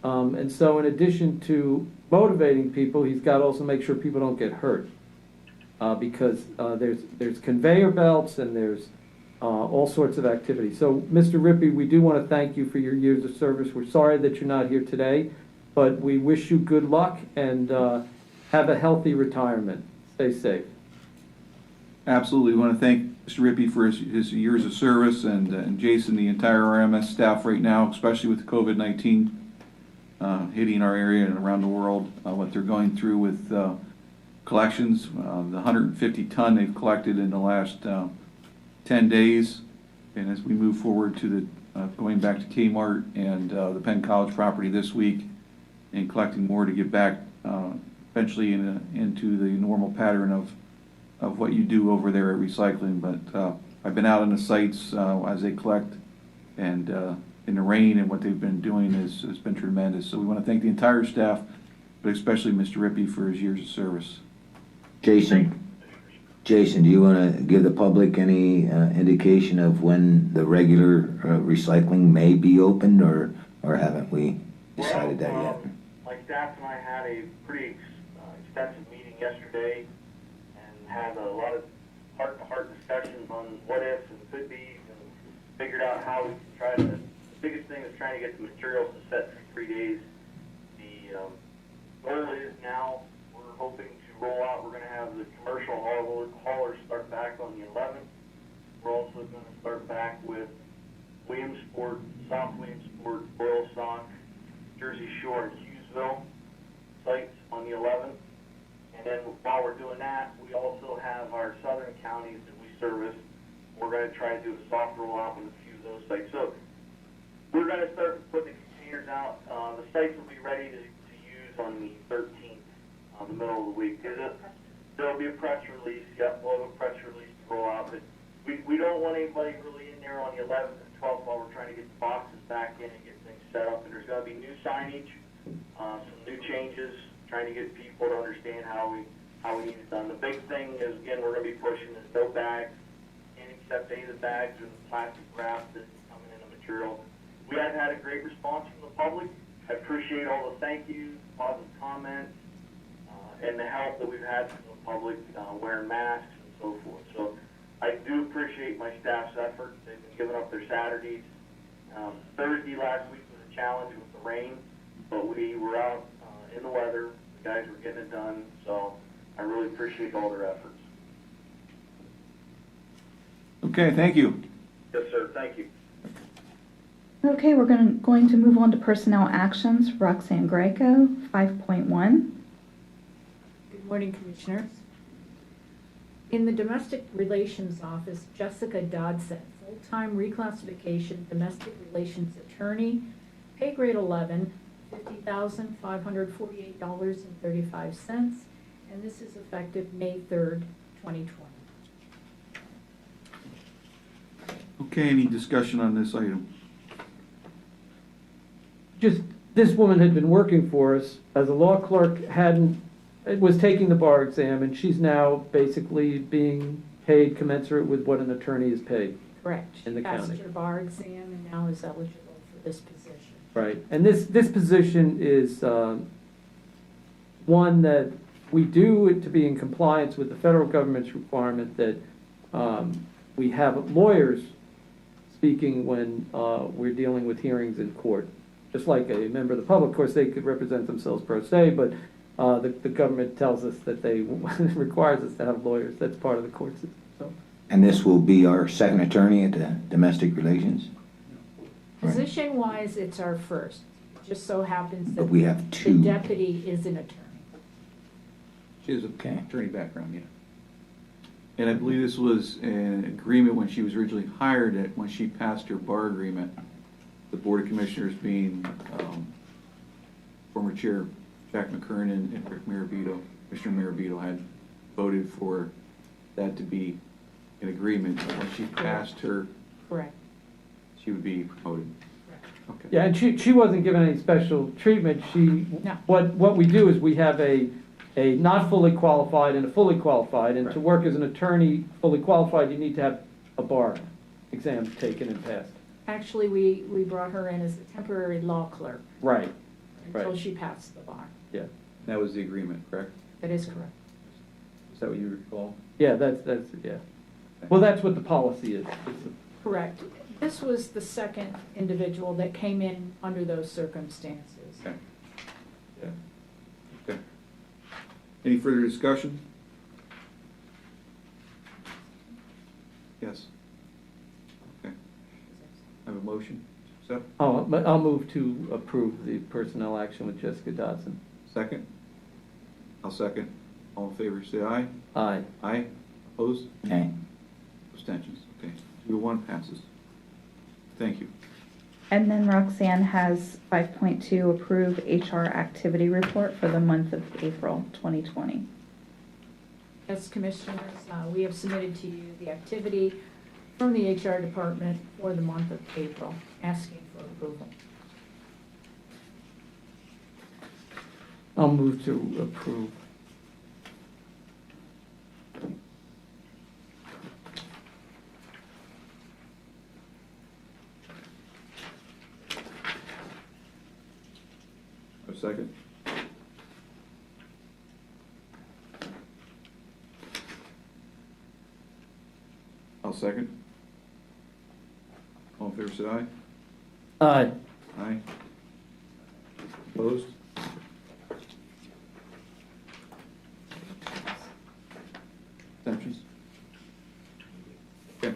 And so in addition to motivating people, he's got to also make sure people don't get hurt. Because there's conveyor belts and there's all sorts of activity. So, Mr. Rippey, we do want to thank you for your years of service. We're sorry that you're not here today, but we wish you good luck and have a healthy retirement. Stay safe. Absolutely. We want to thank Mr. Rippey for his years of service and Jason, the entire RMS staff right now, especially with COVID-19 hitting our area and around the world, what they're going through with collections, the 150 ton they've collected in the last 10 days. And as we move forward to the going back to Kmart and the Penn College property this week and collecting more to get back eventually into the normal pattern of what you do over there at recycling. But I've been out on the sites as they collect, and in the rain, and what they've been doing has been tremendous. So we want to thank the entire staff, but especially Mr. Rippey for his years of service. Jason, do you want to give the public any indication of when the regular recycling may be opened, or haven't we decided that yet? My staff and I had a pretty extensive meeting yesterday and had a lot of heart-to-heart discussions on what ifs and could be's, and figured out how we can try to. The biggest thing is trying to get the materials to set for 3 days. The goal is now we're hoping to roll out. We're going to have the commercial haulers start back on the 11th. We're also going to start back with Williamsport, South Williamsport, Royal Sock, Jersey Shore, and Hughesville sites on the 11th. And then while we're doing that, we also have our southern counties that we service. We're going to try to do a soft rollout with a few of those sites. So we're going to start putting the containers fires out. The sites will be ready to use on the 13th, the middle of the week. There'll be a press release. Yep, we'll have a press release to roll out. But we don't want anybody really in there on the 11th and 12th while we're trying to get the boxes back in and get things set up. And there's going to be new signage, some new changes, trying to get people to understand how we need it done. The big thing is, again, we're going to be pushing is no bags, can't accept any of the bags or the plastic wrap that's coming in the material. We have had a great response from the public. I appreciate all the thank yous, positive comments, and the help that we've had from the public, wearing masks and so forth. So I do appreciate my staff's effort. They've been giving up their Saturdays. Thursday last week was a challenge with the rain, but we were out in the weather. The guys were getting it done, so I really appreciate all their efforts. Okay, thank you. Yes, sir. Thank you. Okay, we're going to move on to personnel actions. Roxanne Greco, 5.1. Good morning, Commissioners. In the Domestic Relations Office, Jessica Dodson, full-time reclassification domestic relations attorney, pay grade 11, $50,548.35, and this is effective May 3rd, 2020. Okay, any discussion on this item? Just, this woman had been working for us as a law clerk, was taking the bar exam, and she's now basically being paid commensurate with what an attorney is paid. Correct. In the county. She passed her bar exam and now is eligible for this position. Right, and this position is one that we do it to be in compliance with the federal government's requirement that we have lawyers speaking when we're dealing with hearings in court. Just like a member of the public, of course, they could represent themselves pro se, but the government tells us that they requires us to have lawyers. That's part of the court system. So. And this will be our second attorney at the Domestic Relations? Position-wise, it's our first. It just so happens that But we have two. the deputy is an attorney. She has an attorney background, yeah. And I believe this was an agreement when she was originally hired, when she passed her bar agreement. The Board of Commissioners being former Chair Jack McKernan and Rick Marabito, Commissioner Marabito had voted for that to be an agreement. When she passed her, Correct. she would be promoted. Okay. Yeah, and she wasn't given any special treatment. No. What we do is we have a not fully qualified and a fully qualified, and to work as an attorney fully qualified, you need to have a bar exam taken and passed. Actually, we brought her in as a temporary law clerk Right. until Right. she passed the bar. Yeah. That was the agreement, correct? That is correct. Is that what you recall? Yeah, that's yeah. Well, that's what the policy is. Correct. This was the second individual that came in under those circumstances. Okay. Yeah. Okay. Any further discussion? Yes. Okay. I have a motion. Accept. I'll move to approve the personnel action with Jessica Dodson. Second? I'll second. All in favor, say aye. Aye. Aye. Opposed? Okay. Abstentions. Okay. 2-1 passes. Thank you. And then Roxanne has 5.2, approve HR activity report for the month of April 2020. As Commissioners, we have submitted to you the activity from the HR department for the month of April, asking for approval. I'll move to approve. A second? I'll second. All in favor, say aye. Aye. Aye. Opposed? Abstentions? Okay.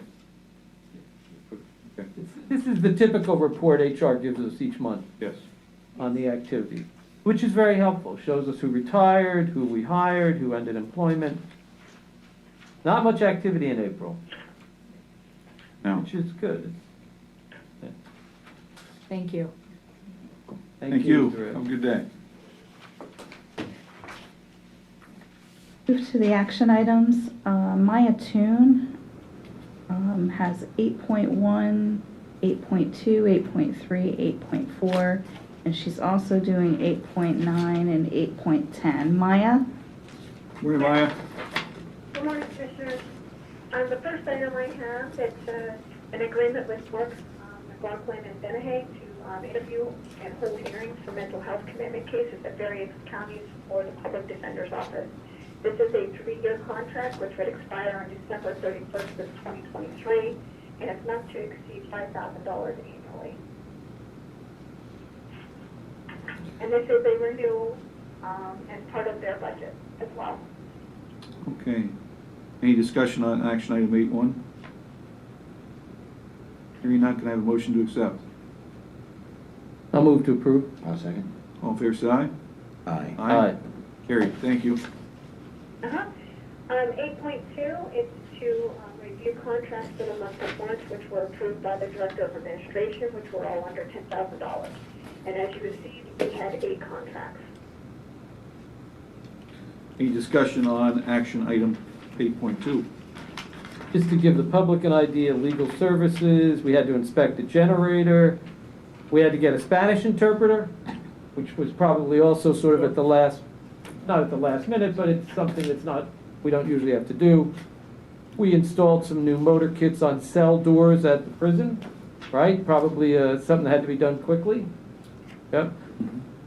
Okay. This is the typical report HR gives us each month Yes. on the activity, which is very helpful. Shows us who retired, who we hired, who ended employment. Not much activity in April, Now, which is good. Thank you. Thank you. Have a good day. Move to the action items. Maya Toon has 8.1, 8.2, 8.3, 8.4, and she's also doing 8.9 and 8.10. Maya? Morning, Maya. Good morning, Commissioners. The first item I have, it's an agreement with Brooks, McLaughlin, and Dennehy to interview and hold hearings for mental health commitment cases at various counties for the Public Defender's Office. This is a 3-year contract which would expire on December 31st of 2023, and it's not to exceed $5,000 annually. And this is a renewal and part of their budget as well. Okay. Any discussion on action item 8.1? Hearing none, can I have a motion to accept? I'll move to approve. I'll second. All in favor, say aye. Aye. Aye. Carried. Thank you. 8.2 is to review contracts for the month of March, which were approved by the Director of Administration, which were all under $10,000. And as you received, we had 8 contracts. Any discussion on action item 8.2? Just to give the public an idea, legal services, we had to inspect a generator. We had to get a Spanish interpreter, which was probably also sort of at the last, not at the last minute, but it's something that's not, we don't usually have to do. We installed some new motor kits on cell doors at the prison, right? Probably something that had to be done quickly. Yep.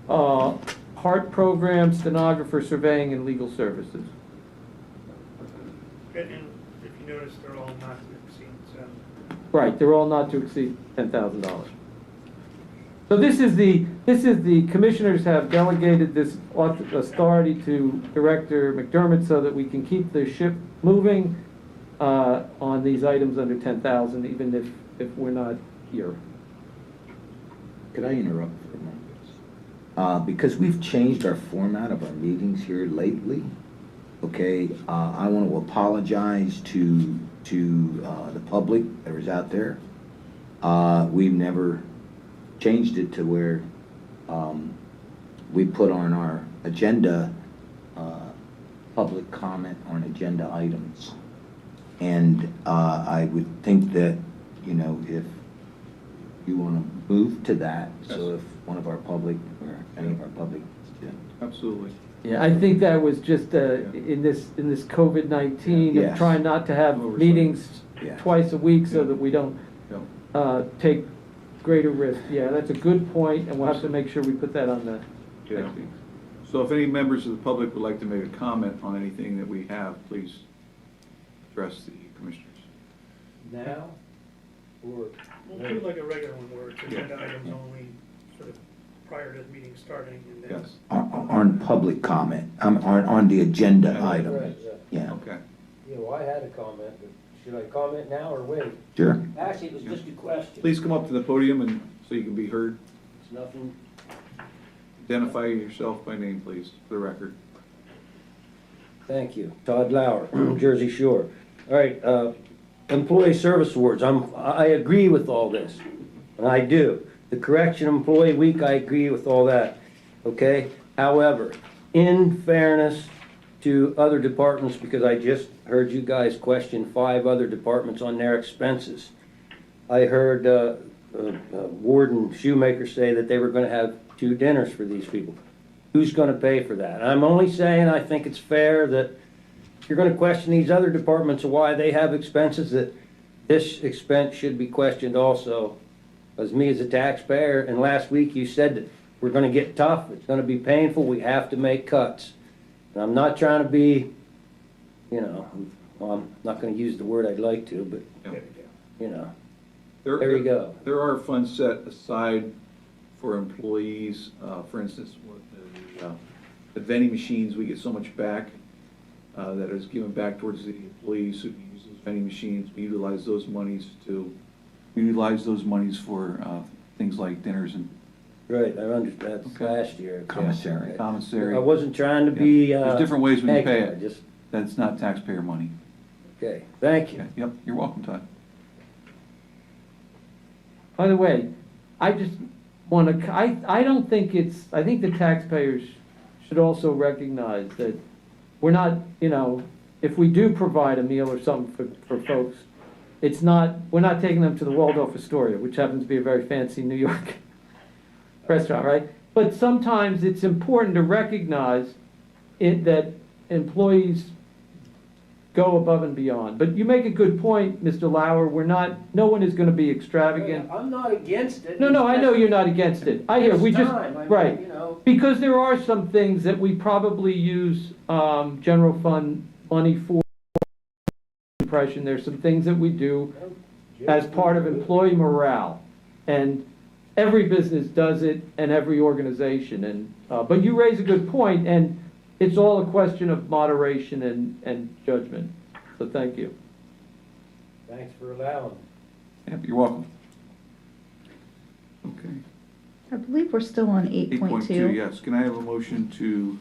Heart program, stenographer, surveying, and legal services. And if you notice, they're all not to exceed 7. Right, they're all not to exceed $10,000. So this is the commissioners have delegated this authority to Director McDermott so that we can keep the ship moving on these items under 10,000, even if we're not here. Could I interrupt for a moment? Because we've changed our format of our meetings here lately, okay, I want to apologize to the public that is out there. We've never changed it to where we put on our agenda public comment on agenda items. And I would think that, you know, if you want to move to that, so if one of our public or any of our public. Yeah. Absolutely. Yeah, I think that was just in this COVID-19 Yes. of trying not to have Oversight. meetings Yeah. twice a week so Yeah. that we don't Yeah. take greater risk. Yeah, that's a good point, and we'll have to make sure we put that on the Yeah. next week. So if any members of the public would like to make a comment on anything that we have, please address the commissioners. Now, or? We'll do like a regular one where it's agenda Yeah. items only, sort of prior to the meeting starting, and then. Yes. On public comment, on the agenda items. Right, Yeah, Okay. Yeah, well, I had a comment, but should I comment now or wait? sure. Actually, it was just a question. Please come up to the podium and so you can be heard. It's nothing, Identify yourself by name, please, for the record. thank you. Todd Lauer, Jersey Shore. All right, employee service awards, I agree with all this, and I do. The correction employee week, I agree with all that, okay? However, in fairness to other departments, because I just heard you guys question 5 other departments on their expenses. I heard Warden Shoemaker say that they were gonna have 2 dinners for these people. Who's gonna pay for that? I'm only saying I think it's fair that you're gonna question these other departments of why they have expenses, that this expense should be questioned also. As me as a taxpayer, and last week you said that we're gonna get tough, it's gonna be painful, we have to make cuts. And I'm not trying to be, you know, well, I'm not gonna use the word I'd like to, but, Yeah. you know, there you go. There are funds set aside for employees. For instance, the vending machines, we get so much back that is given back towards the employees who use those vending machines. We utilize those monies for things like dinners and Right, I understand, that's Okay. last year. Commissary. Yeah. commissary. I wasn't trying to be, There's different ways we can pay hanky, I it. just, That's not taxpayer money. okay, thank you. Okay. Yep, you're welcome, Todd. By the way, I just want to, I don't think I think the taxpayers should also recognize that we're not, if we do provide a meal or something for folks, we're not taking them to the Waldorf Astoria, which happens to be a very fancy New York restaurant, right? But sometimes it's important to recognize that employees go above and beyond. But you make a good point, Mr. Lauer. No one is going to be extravagant. I'm not against it. No, I know you're not against it. I hear, right. You know. Because there are some things that we probably use general fund money for. Impression. There's some things that we do as part of employee morale. And every business does it and every organization. But you raise a good point, and it's all a question of moderation and judgment. So thank you. Thanks for allowing. Yep, you're welcome. Okay. I believe we're still on 8.2. 8.2, yes. Can I have a motion to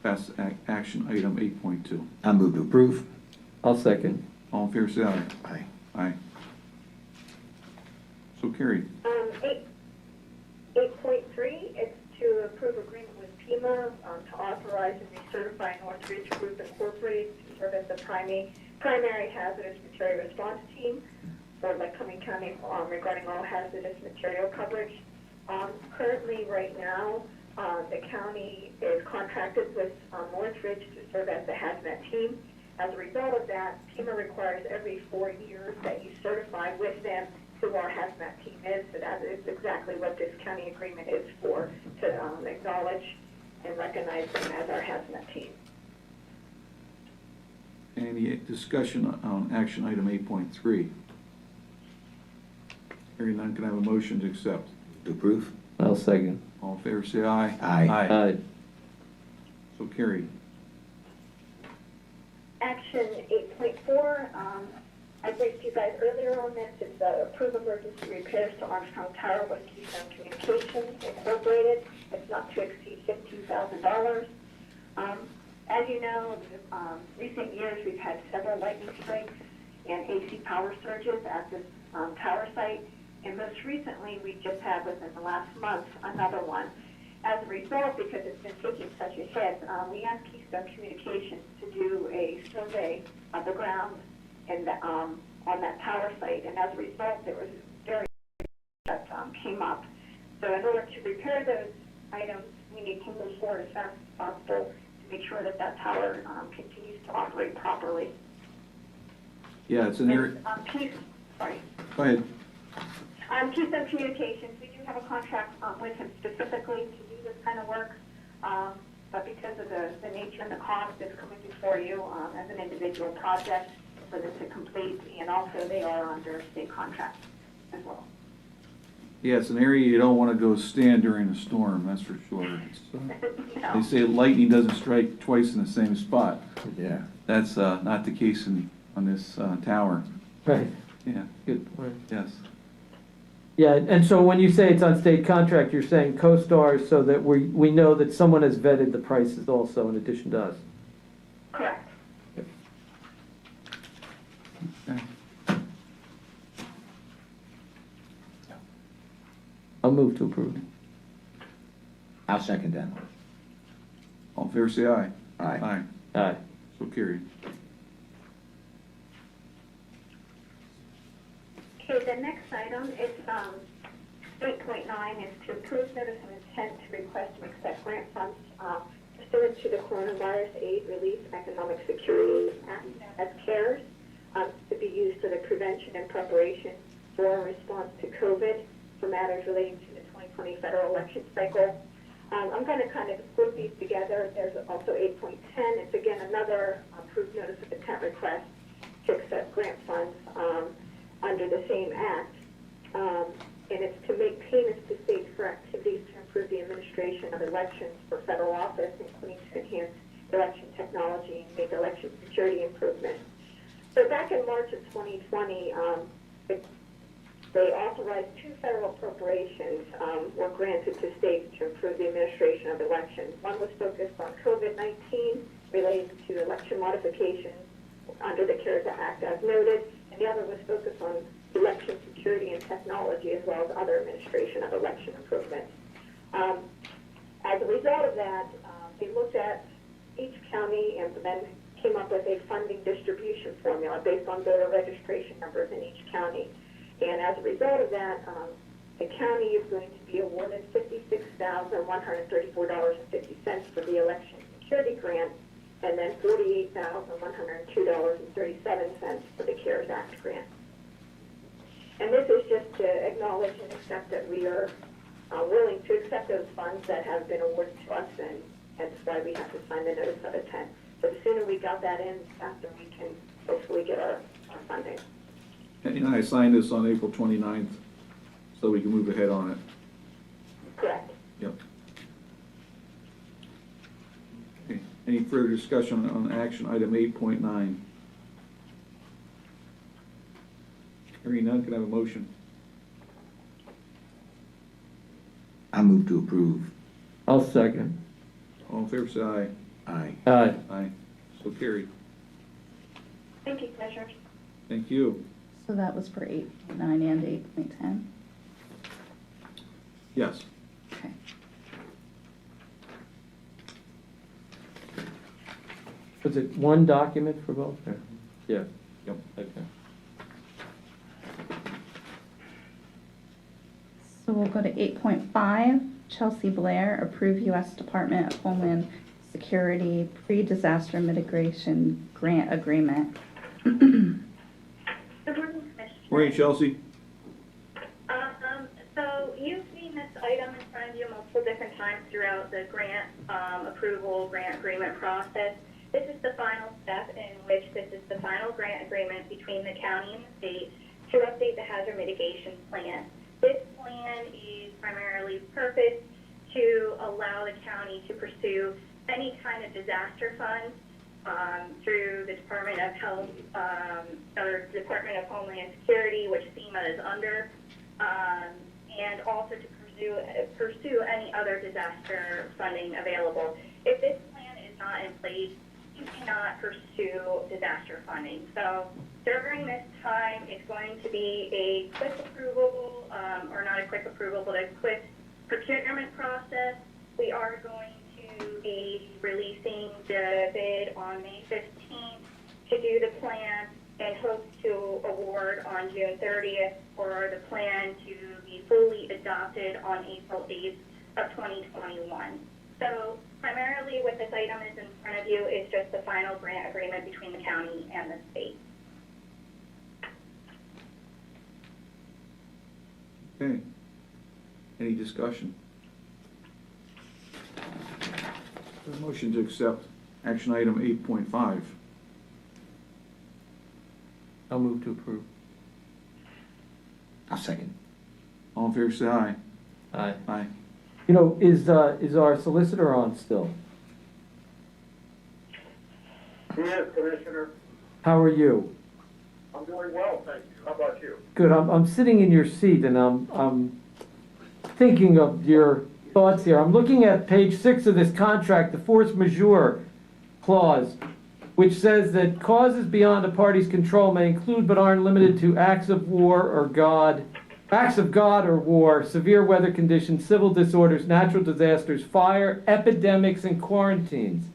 pass action item 8.2? I move to approve. I'll second. All in favor, say aye. Aye. Aye. So carried. 8.3 is to approve agreement with PEMA to authorize and recertify Northridge Group Incorporated to serve as the primary hazardous material response team for Lycoming County regarding all hazardous material coverage. Currently, right now, the county is contracted with Northridge to serve as the hazmat team. As a result of that, PEMA requires every 4 years that you certify with them who our hazmat team is. So that is exactly what this county agreement is for, to acknowledge and recognize them as our hazmat team. Any discussion on action item 8.3? Hearing none, can I have a motion to accept? To approve. I'll second. All in favor, say aye. Aye. Aye. So carried. Action 8.4, I briefed you guys earlier on this. It's approve emergency repairs to Armstrong Tower with Keystone Communications Incorporated. It's not to exceed $15,000. As you know, in recent years we've had several lightning strikes and AC power surges at this tower site. And most recently, we just had, within the last month, another one. As a result, because it's been taking such a hit, we asked Keystone Communications to do a survey of the ground and on that tower site. And as a result, there was very that came up. So in order to repair those items, we need to move forward as fast as possible to make sure that that tower continues to operate properly. Yeah, it's an area. Sorry. Go ahead. Keystone Communications, we do have a contract with him specifically to do this kind of work, but because of the nature and the cost, it's coming before you as an individual project for this to complete, and also they are under state contract as well. Yeah, it's an area you don't want to go stand during a storm, that's for sure. No. They say lightning doesn't strike twice in the same spot. Yeah. That's not the case on this tower. Right. Yeah. Good point. Yes. Yeah, and so when you say it's on state contract, you're saying co-stars so that we know that someone has vetted the prices also in addition to us. Correct. Okay. I'll move to approve. I'll second that. All in favor, say aye. Aye. Aye. Aye. So carried. Okay, the next item is 8.9 is to approve notice of intent to request and accept grant funds pursuant to the Coronavirus Aid, Relief, and Economic Security Act as CARES to be used for the prevention and preparation for response to COVID for matters relating to the 2020 federal election cycle. I'm going to kind of group these together. There's also 8.10. It's again another approved notice of intent request to accept grant funds under the same act, and it's to make payments to states for activities to improve the administration of elections for federal office, including to enhance election technology and make election security improvements. So back in March of 2020, they authorized 2 federal appropriations were granted to states to improve the administration of elections. One was focused on COVID-19 related to election modifications under the CARES Act as noted, and the other was focused on election security security and technology, as well as other administration of election improvements. As a result of that, they looked at each county and then came up with a funding distribution formula based on voter registration numbers in each county. And as a result of that, the county is going to be awarded $56,134.50 for the election security grant, and then $48,102.37 for the CARES Act grant. And this is just to acknowledge and accept that we are willing to accept those funds that have been awarded to us, and that's why we have to sign the notice of intent. So the sooner we got that in, the faster we can hopefully get our funding. And I signed this on April 29th, so we can move ahead on it. Correct. Yep. Okay. Any further discussion on action item 8.9? Hearing none, can I have a motion? I move to approve. I'll second. All in favor, say aye. Aye. Aye. Aye. So carried. Thank you, Commissioners. Thank you. So that was for 8.9 and 8.10? Yes. Okay. Was it one document for both? Or? Yeah. Yep. Okay. So we'll go to 8.5, Chelsea Blair, approve U.S. Department of Homeland Security pre-disaster mitigation grant agreement. Good morning, Commissioner. Morning, Chelsea. So you've seen this item in front of you multiple different times throughout the grant approval, grant agreement process. This is the final step in which this is the final grant agreement between the county and the state to update the hazard mitigation plan. This plan is primarily purposed to allow the county to pursue any kind of disaster funds through the Department of Health or Department of Homeland Security, which FEMA is under, and also to pursue any other disaster funding available. If this plan is not in place, you cannot pursue disaster funding. So during this time, it's going to be a quick approval, or not a quick approval, but a quick procurement process. We are going to be releasing the bid on May 15th to do the plan and hope to award on June 30th for the plan to be fully adopted on April 8th of 2021. So primarily what this item is in front of you is just the final grant agreement between the county and the state. Okay. Any discussion? A motion to accept action item 8.5. I'll move to approve. I'll second. All in favor, say aye. Aye. Aye. You know, is our solicitor on still? Yes, Commissioner. How are you? I'm doing well, thank you. How about you? Good. I'm sitting in your seat and I'm thinking of your thoughts here. I'm looking at page 6 of this contract, the force majeure clause, which says that causes beyond a party's control may include but aren't limited to acts of God or war, severe weather conditions, civil disorders, natural disasters, fire, epidemics, and quarantines.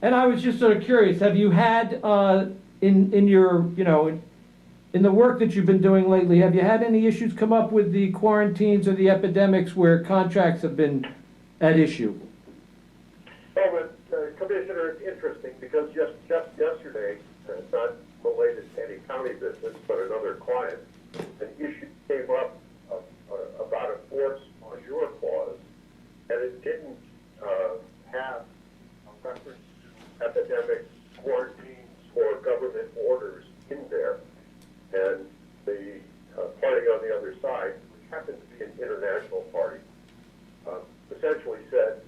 And I was just sort of curious, have you had in your, in the work that you've been doing lately, have you had any issues come up with the quarantines or the epidemics where contracts have been at issue? Well, but, Commissioner, it's interesting because just yesterday, not related to any county business, but another client, an issue came up about a force majeure clause, and it didn't have a reference to epidemics, quarantines, or government orders in there. And the party on the other side, which happens to be an international party, essentially said,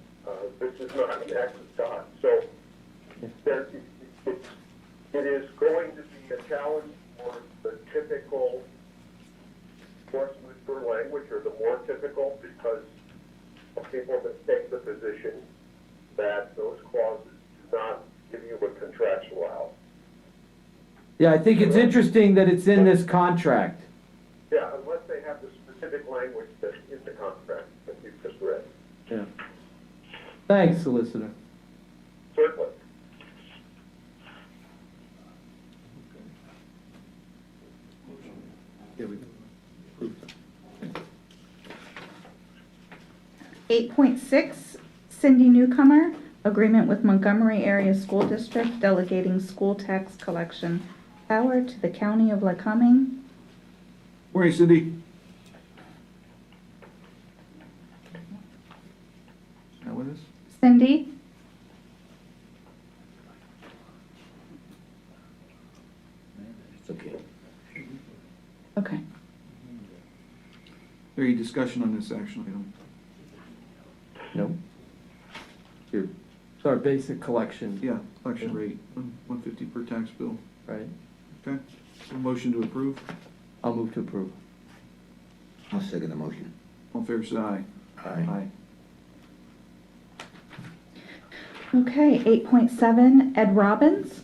this is not an act of God. So it is going to be a challenge for the typical force majeure language, or the more typical, because people mistake the position that those clauses do not give you a contractual out. Yeah, I think it's interesting that it's in this contract. Yeah, language that is the contract that you've just read. Yeah. Thanks, Solicitor. Certainly. 8.6, Cindy Newcomer, agreement with Montgomery Area School District delegating school tax collection power to the County of Lycoming. Morning, Cindy. Now with us? Cindy? It's okay. Okay. Any discussion on this action item? No. It's our basic collection. Yeah, collection rate, $150 per tax bill. Right. Okay. A motion to approve. I'll move to approve. I'll second the motion. All in favor, say aye. Aye. Okay, 8.7, Ed Robbins,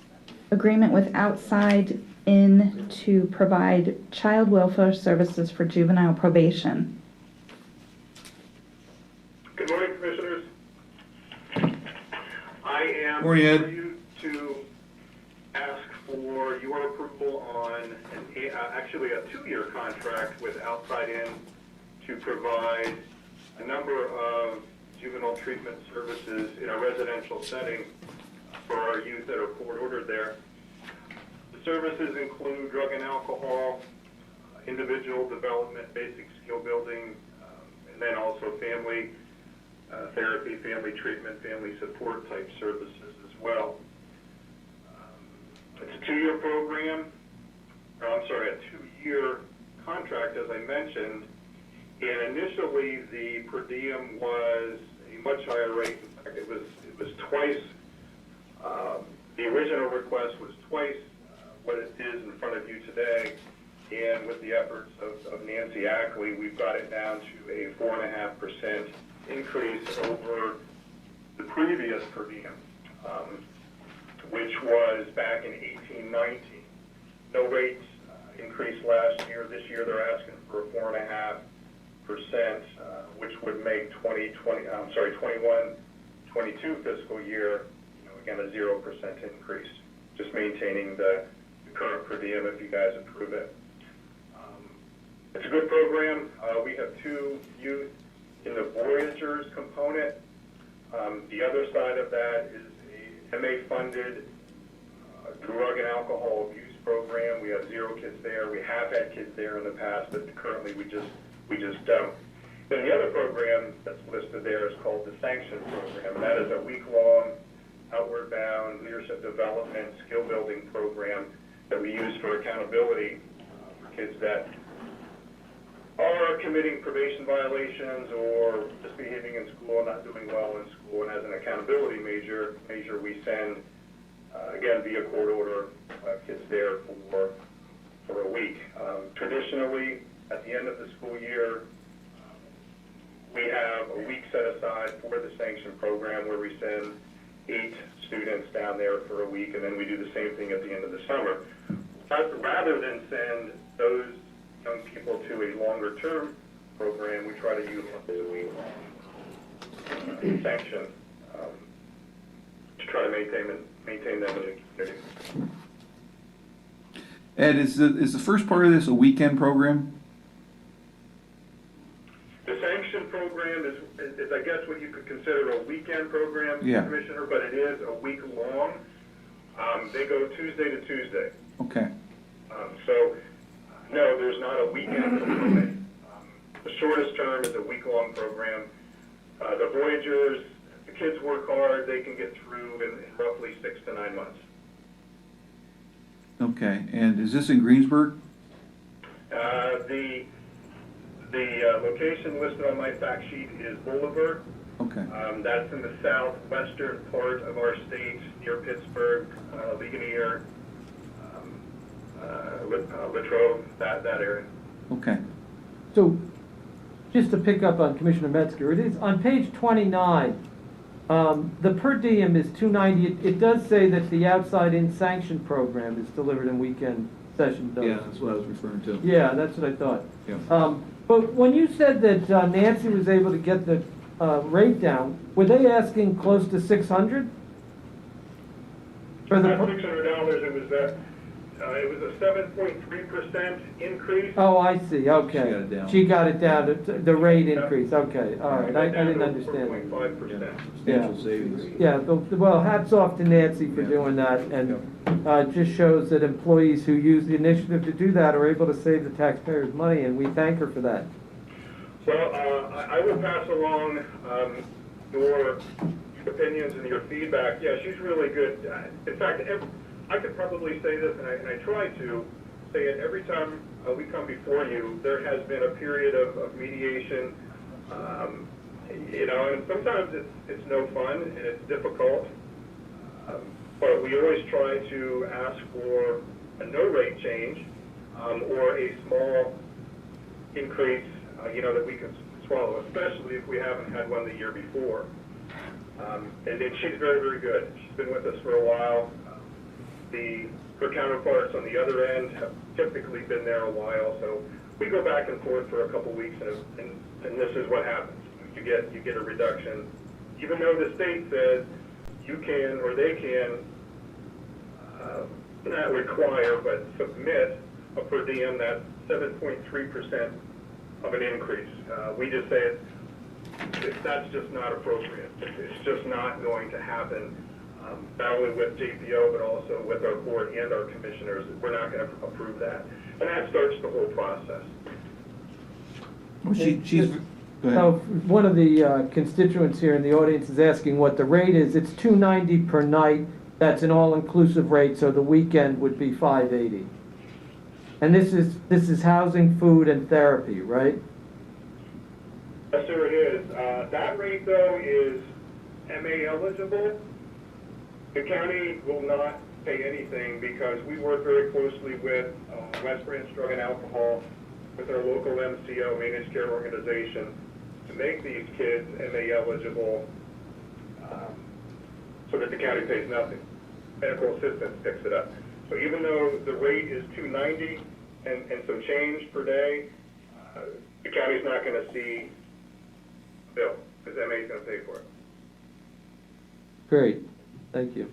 agreement with Outside In to provide child welfare services for juvenile probation. Good morning, Commissioners. I am Morning, Ed. for you to ask for your approval on actually a 2-year contract with Outside In to provide a number of juvenile treatment services in a residential setting for our youth that are court-ordered there. The services include drug and alcohol, individual development, basic skill building, and then also family therapy, family treatment, family support type services as well. It's a 2-year program, or I'm sorry, a 2-year contract, as I mentioned, and initially the per diem was a much higher rate. In fact, it was twice, the original request was twice what it is in front of you today, and with the efforts of Nancy Ackley, we've got it down to a 4.5% increase over the previous per diem, which was back in 18-19. No rates increased last year. This year they're asking for a 4.5%, which would make 21-22 fiscal year, again, a 0% increase. Just maintaining the current per diem if you guys approve it. It's a good program. We have 2 youth in the Voyagers component. The other side of that is a MA-funded drug and alcohol abuse program. We have 0 kids there. We have had kids there in the past, but currently we just don't. Then the other program that's listed there is called the Sanction Program, and that is a week-long, outward-bound leadership development, skill-building program that we use for accountability for kids that are committing probation violations or misbehaving in school, not doing well in school, and as an accountability measure we send, again, via court order, kids there for a week. Traditionally, at the end of the school year, we have a week set aside for the sanction program where we send 8 students down there for a week, and then we do the same thing at the end of the summer. Rather than send those young people to a longer-term program, we try to utilize a week-long sanction to try to maintain them in the community. Ed, is the first part of this a weekend program? The sanction program is I guess what you could consider a weekend program, Yeah. Commissioner, but it is a week long. They go Tuesday to Tuesday. Okay. So, no, there's not a weekend component. The shortest term is a week-long program. The Voyagers, the kids work hard. They can get through in roughly 6 to 9 months. Okay. And is this in Greensburg? The location listed on my fact sheet is Boulevard. Okay. That's in the southwestern part of our state, near Pittsburgh, Ligonier, Latrobe, that area. Okay. So, just to pick up on Commissioner Metzger, it is on page 29. The per diem is $290. It does say that the outside-in sanction program is delivered in weekend session. Yeah, that's what I was referring to. Yeah, that's what I thought. Yeah. But when you said that Nancy was able to get the rate down, were they asking close to 600? For Not the, $600, it was a 7.3% increase. oh, I see, okay. got it down. She got it down, to the rate increase, okay, all right, I didn't understand. 4.5%. Substantial savings. Yeah, well, hats off to Nancy for doing that, and it just shows that employees who use the initiative to do that are able to save the taxpayers money, and we thank her for that. Well, I will pass along your opinions and your feedback. Yeah, she's really good. In fact, I could probably say this, and I try to say it every time we come before you. There has been a period of mediation, and sometimes it's no fun and it's difficult. But we always try to ask for a no rate change or a small increase, that we can swallow, especially if we haven't had one the year before. And she's very, very good. She's been with us for a while. Her counterparts on the other end have typically been there a while, so we go back and forth for a couple weeks, and this is what happens. You get a reduction, even though the state says you can or they can not require but submit a per diem that's 7.3% of an increase. We just say that's just not appropriate. It's just not going to happen. Not only with JPO, but also with our board and our commissioners. We're not going to approve that. And that starts the whole process. Well, she's, go ahead. So one of the constituents here in the audience is asking what the rate is. It's $290 per night. That's an all-inclusive rate, so the weekend would be $580. And this is housing, food, and therapy, right? Yes, sir, it is. That rate, though, is MA eligible. The county will not pay anything because we work very closely with West Branch Drug and Alcohol, with our local MCO, Managed Care Organization, to make these kids MA eligible so that the county pays nothing. Medical assistance picks it up. So even though the rate is $290 and some change per day, the county's not going to see a bill because MA is going to pay for it. Great, thank you.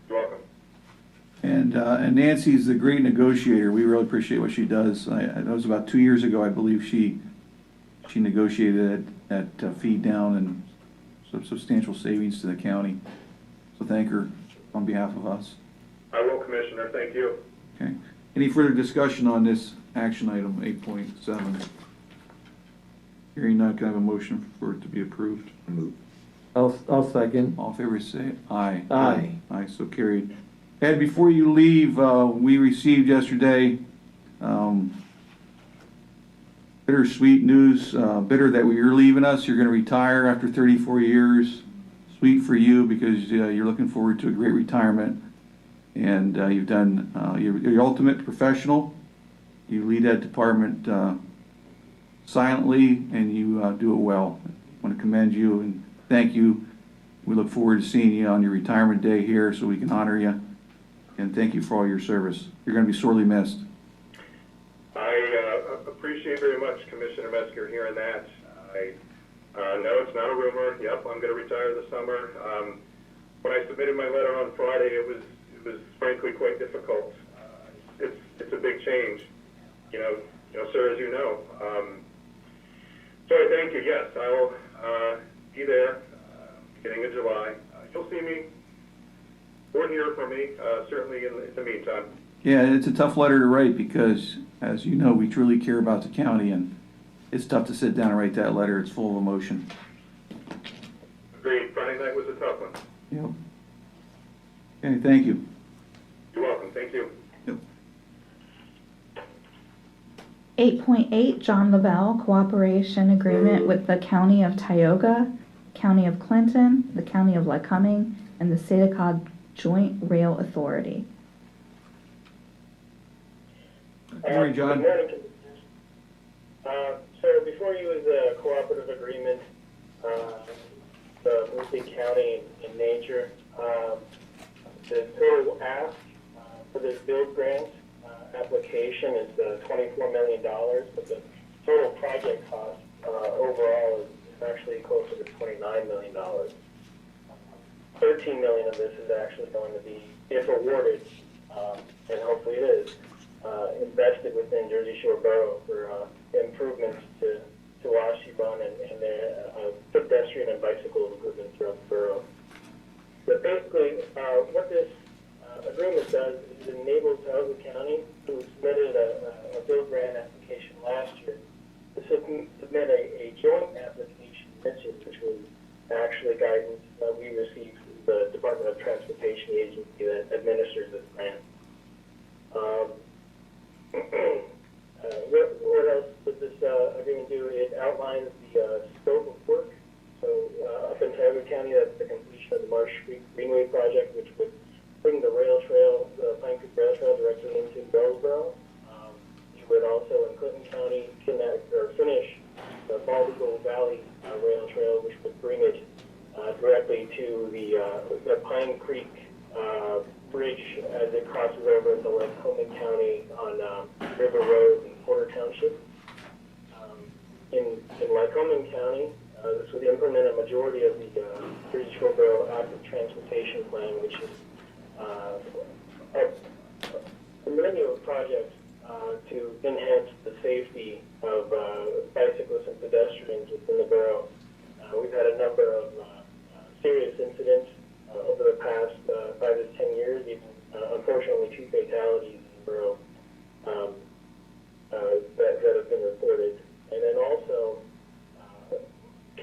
You're welcome. And Nancy's the great negotiator. We really appreciate what she does. That was about 2 years ago, I believe she negotiated that fee down and some substantial savings to the county. So thank her on behalf of us. I will, Commissioner. Thank you. Okay. Any further discussion on this action item 8.7? Hearing none, can I have a motion for it to be approved? Move. I'll second. All in favor say aye. Aye. Aye, so carried. Ed, before you leave, we received yesterday bittersweet news, bitter that you're leaving us. You're going to retire after 34 years. Sweet for you because you're looking forward to a great retirement. And you've done, you're the ultimate professional. You lead that department silently, and you do it well. I want to commend you and thank you. We look forward to seeing you on your retirement day here so we can honor you. And thank you for all your service. You're going to be sorely missed. I appreciate very much Commissioner Metzger hearing that. No, it's not a rumor. Yep, I'm going to retire this summer. When I submitted my letter on Friday, it was frankly quite difficult. It's a big change, sir, as you know. So I thank you. Yes, I will be there beginning of July. You'll see me or hear from me, certainly in the meantime. Yeah, it's a tough letter to write because, as you know, we truly care about the county, and it's tough to sit down and write that letter. It's full of emotion. Agreed. Friday night was a tough one. Yep. Okay, thank you. You're welcome. Thank you. Yep. 8.8, John Lavelle Cooperation Agreement with the County of Tioga, County of Clinton, the County of Lycoming, and the Sitacog Joint Rail Authority. Good morning, John. Good morning. So before you is a cooperative agreement, the Murphy County in nature. The total ask for this build grant application is $24 million, but the total project cost overall is actually closer to $29 million. $13 million of this is actually going to be, if awarded, and hopefully it is, invested within Jersey Shore Borough for improvements to Washibon and pedestrian and bicycle improvements throughout the borough. But basically, what this agreement does is it enables Tioga County, who submitted a bill grant application last year, to submit a joint application this year, which was actually guidance that we received from the Department of Transportation agency that administers this grant. What else does this agreement do? It outlines the scope of work. So up in Tioga County, that's the completion of the Marsh Creek Greenway project, which would bring the rail trail, the Pine Creek Rail Trail, directly into Bellsboro. You would also, in Clinton County, finish the Bald Eagle Valley Rail Trail, which would bring it directly to the Pine Creek Bridge as it crosses over into Lycoming County on River Road in Porter Township. In Lycoming County, this would implement a majority of the Jersey Shore Borough Active Transportation Plan, which is a menu of projects to enhance the safety of bicyclists and pedestrians within the borough. We've had a number of serious incidents over the past 5 to 10 years, even unfortunately 2 fatalities in the borough that have been reported. And then also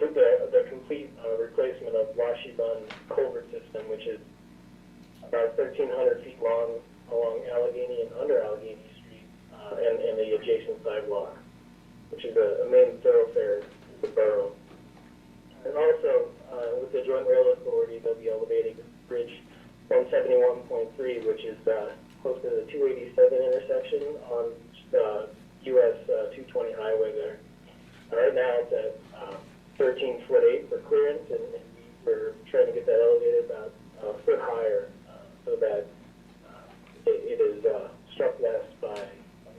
the complete replacement of Washibon culvert system, which is about 1,300 feet long along Allegheny and under Allegheny Street and the adjacent sidewalk, which is a main thoroughfare in the borough. And also, with the Joint Rail Authority, they'll be elevating Bridge 171.3, which is close to the 287 intersection on US 220 highway there. Right now it's at 13'8" for clearance, and we're trying to get that elevated about a foot higher so that it is struck less by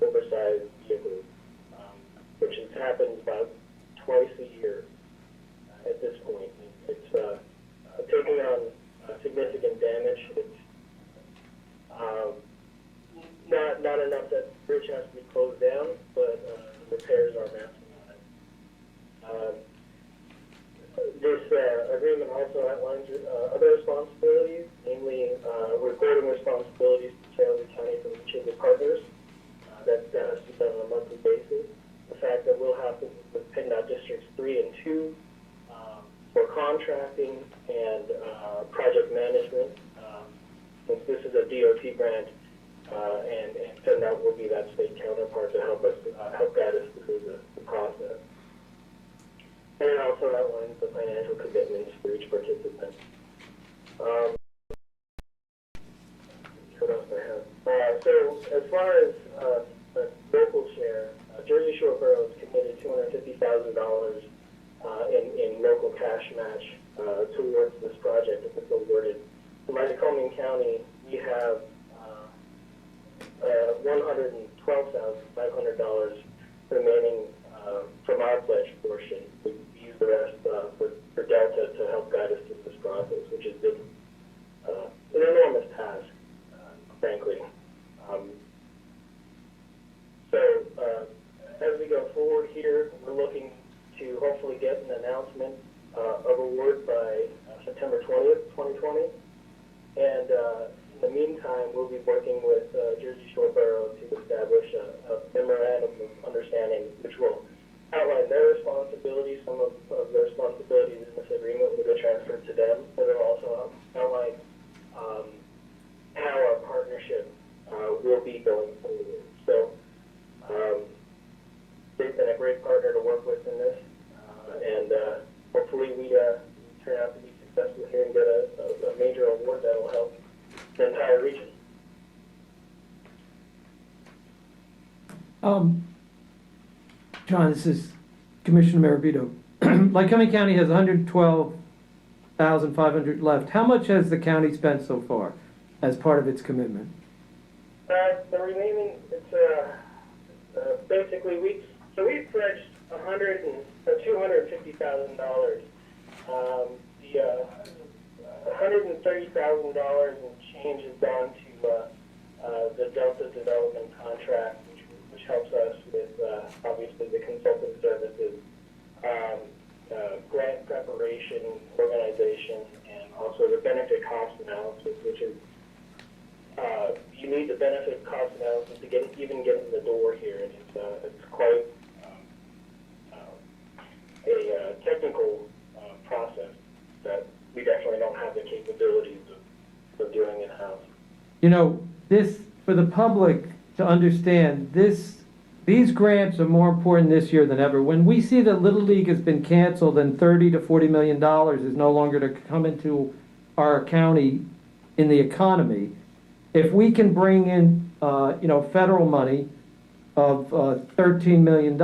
oversized vehicles, which has happened about twice a year at this point. It's taking on significant damage. It's not enough that the bridge has to be closed down, but repairs are massive on it. This agreement also outlines other responsibilities, namely reporting responsibilities to Tioga County from each of the partners. That has to be done on a monthly basis. The fact that we'll have to, with PennDOT Districts 3 and 2, for contracting and project management, since this is a DOT grant, and PennDOT will be that state counterpart to help guide us through the process. And it also outlines the financial commitments for each participant. What else I have? So as far as the local share, Jersey Shore Borough has committed $250,000 in local cash match towards this project if it's awarded. In Lycoming County, we have $112,500 remaining from our pledge portion. We use the rest for Delta to help guide us through this process, which has been an enormous task, frankly. As we go forward here, we're looking to hopefully get an announcement of award by September 20th, 2020. And in the meantime, we'll be working with Jersey Shore Borough to establish a memorandum of understanding, which will outline their responsibilities. Some of their responsibilities in this agreement will be transferred to them, but it'll also outline how our partnership will be going forward. So they've been a great partner to work with in this, and hopefully we turn out to be successful here and get a major award that will help the entire region. John, this is Commissioner Maravito. Lycoming County has $112,500 left. How much has the county spent so far as part of its commitment? The remaining, it's basically So we pledged $250,000. The $130,000 and change has gone to the Delta Development contract, which helps us with obviously the consulting services, grant preparation, organization, and also the benefit cost analysis, which is you need the benefit cost analysis to even get in the door here, and it's quite a technical process that we definitely don't have the capabilities of doing in-house. You know, this, for the public to understand, these grants are more important this year than ever. When we see that Little League has been canceled and $30 to $40 million is no longer to come into our county in the economy, if we can bring in, federal money of $13 million,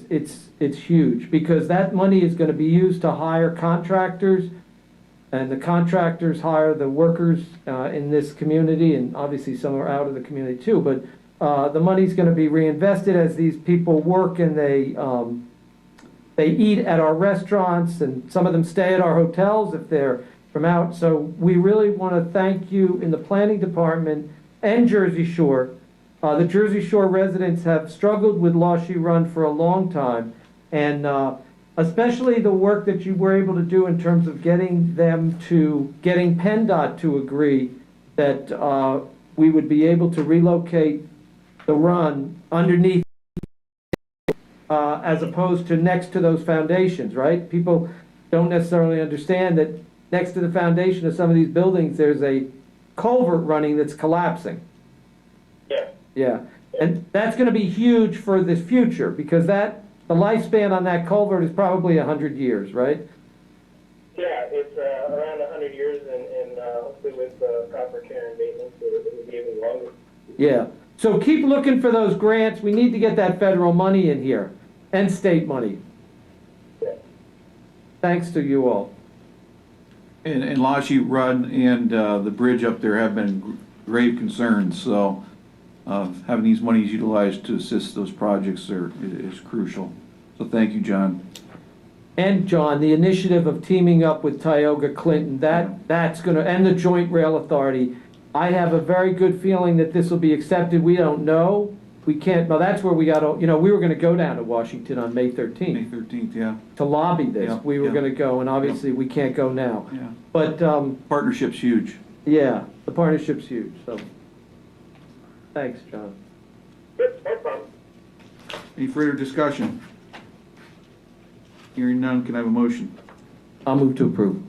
it's huge, because that money is going to be used to hire contractors, and the contractors hire the workers in this community, and obviously some are out of the community too, but the money's going to be reinvested as these people work, and they eat at our restaurants, and some of them stay at our hotels if they're from out. So we really want to thank you in the planning department and Jersey Shore. The Jersey Shore residents have struggled with Lashy Run for a long time, and especially the work that you were able to do in terms of getting PennDOT to agree that we would be able to relocate the run underneath as opposed to next to those foundations, right? People don't necessarily understand that next to the foundation of some of these buildings, there's a culvert running that's collapsing. Yeah. Yeah. And that's going to be huge for the future, because the lifespan on that culvert is probably 100 years, right? Yeah, it's around 100 years, and hopefully with proper care and maintenance, it will be even longer. Yeah. So keep looking for those grants. We need to get that federal money in here, and state money. Yeah. Thanks to you all. And Lashy Run and the bridge up there have been grave concerns, so having these monies utilized to assist those projects is crucial. So thank you, John. And John, the initiative of teaming up with Tioga Clinton, that's going to, and the Joint Rail Authority, I have a very good feeling that this will be accepted. We don't know. We can't, well, that's where we got to, we were going to go down to Washington on May 13th. May 13th, yeah. To lobby this. Yeah, we were going to go, and obviously we can't go now. Yeah. But, partnership's huge. Yeah, the partnership's huge, so. Thanks, John. Good, no problem. Any further discussion? Hearing none, can I have a motion? I'll move to approve.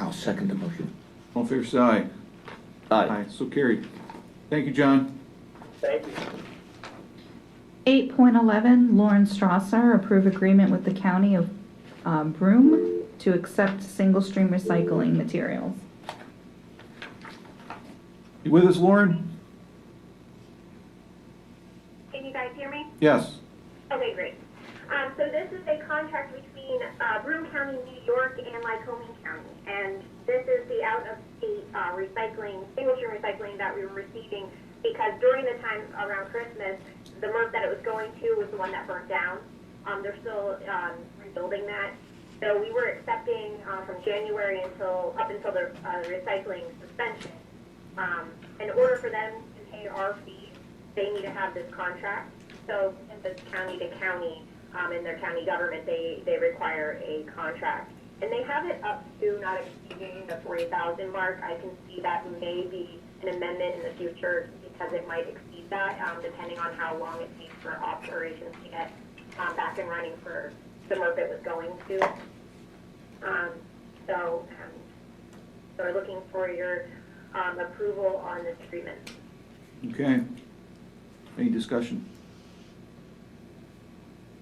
I'll second the motion. All in favor, say aye. Aye. So carried. Thank you, John. Thank you. 8.11, Lauren Strasser, approve agreement with the County of Broom to accept single-stream recycling materials. You with us, Lauren? Can you guys hear me? Yes. Okay, great. So this is a contract between Broome County, New York, and Lycoming County, and this is the out-of-state recycling, single-stream recycling that we were receiving, because during the time around Christmas, the MRF that it was going to was the one that burnt down. They're still rebuilding that. So we were accepting from January up until the recycling suspension. In order for them to pay our fees, they need to have this contract. So since it's county to county, in their county government, they require a contract. And they have it up to not exceeding the 40,000 mark. I can see that may be an amendment in the future because it might exceed that, depending on how long it takes for operations to get back and running for the MRF it was going to. So we're looking for your approval on this agreement. Okay. Any discussion?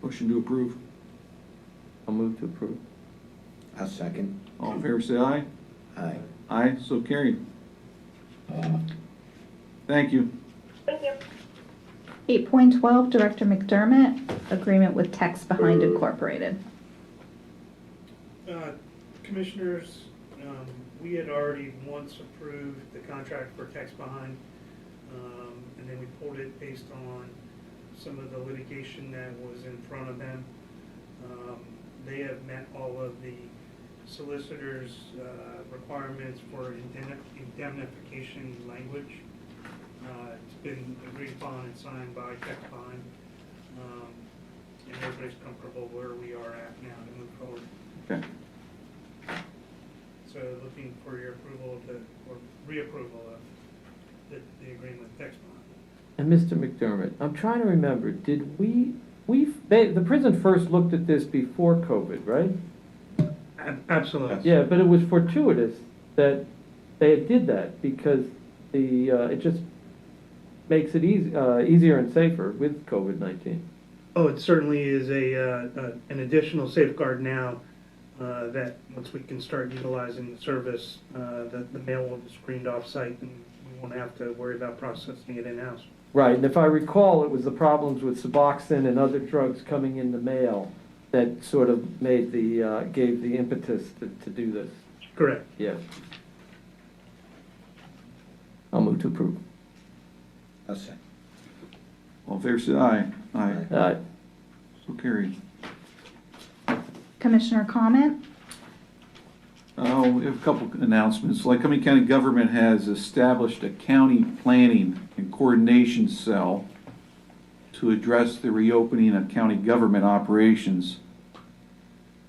Motion to approve. I'll move to approve. I'll second. All in favor, say aye. Aye. Aye, so carried. Thank you. Thank you. 8.12, Director McDermott, agreement with Text Behind Incorporated. Commissioners, we had already once approved the contract for Text Behind, and then we pulled it based on some of the litigation that was in front of them. They have met all of the solicitor's requirements for indemnification language. It's been agreed upon and signed by TechBond, and everybody's comfortable where we are at now to move forward. Okay. So looking for your approval or reapproval of the agreement with TechBond. And Mr. McDermott, I'm trying to remember, did the prison first looked at this before COVID, right? Absolutely. Yeah, but it was fortuitous that they did that because it just makes it easier and safer with COVID-19. Oh, it certainly is an additional safeguard now that once we can start utilizing the service, that the mail will be screened off-site and we won't have to worry about processing it in-house. Right, and if I recall, it was the problems with Suboxone and other drugs coming in the mail that sort of gave the impetus to do this. Correct. Yes. I'll move to approve. I'll say. All in favor, say aye. Aye. Aye. So carried. Commissioner comment? We have a couple announcements. Lycoming County government has established a county planning and coordination cell to address the reopening of county government operations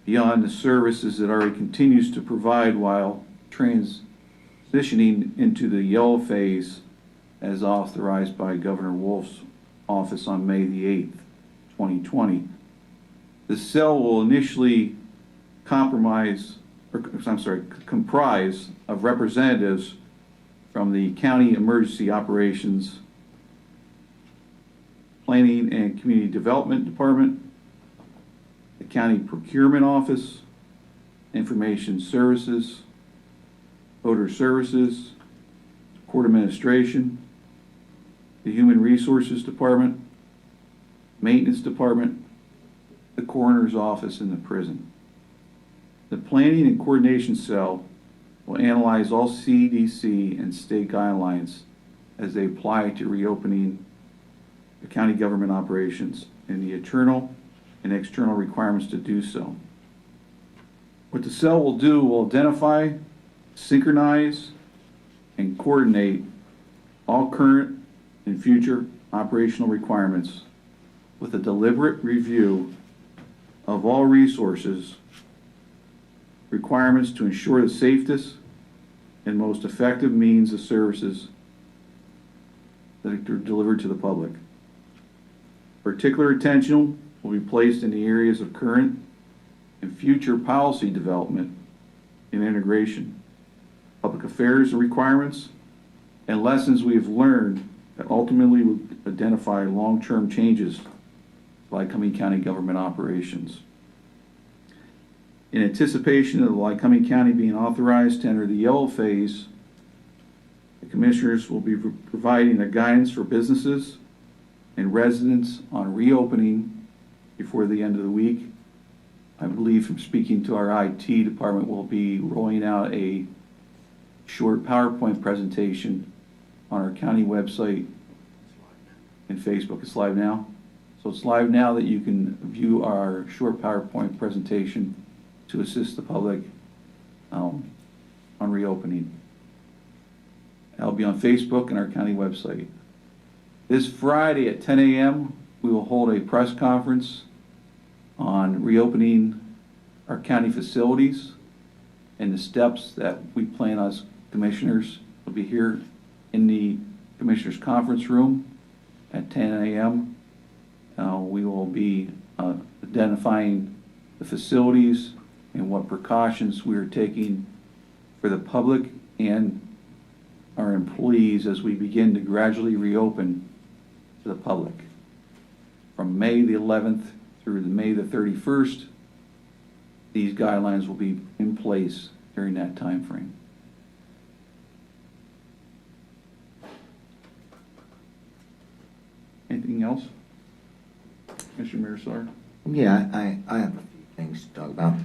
beyond the services it already continues to provide while transitioning into the yellow phase as authorized by Governor Wolf's office on May the 8th, 2020. The cell will initially comprise of representatives from the County Emergency Operations, Planning and Community Development Department, the County Procurement Office, Information Services, Voter Services, Court Administration, the Human Resources Department, Maintenance Department, the Coroner's Office, and the prison. The Planning and Coordination Cell will analyze all CDC and state guidelines as they apply to reopening the county government operations and the internal and external requirements to do so. What the cell will do will identify, synchronize, and coordinate all current and future operational requirements with a deliberate review of all resources requirements to ensure the safest and most effective means of services that are delivered to the public. Particular attention will be placed in the areas of current and future policy development and integration, public affairs requirements, and lessons we have learned that ultimately will identify long-term changes to Lycoming County government operations. In anticipation of the Lycoming County being authorized to enter the yellow phase, the Commissioners will be providing a guidance for businesses and residents on reopening before the end of the week. I believe from speaking to our IT department, we'll be rolling out a short PowerPoint presentation on our county website and Facebook. It's live now. So it's live now that you can view our short PowerPoint presentation to assist the public on reopening. That'll be on Facebook and our county website. This Friday at 10 a.m., we will hold a press conference on reopening our county facilities and the steps that we plan as commissioners. We'll be here in the commissioners conference room at 10 a.m. We will be identifying the facilities and what precautions we are taking for the public and our employees as we begin to gradually reopen to the public. From May the 11th through May the 31st, these guidelines will be in place during that time frame. Anything else? Mr. Mirsar? Yeah, I have a few things to talk about.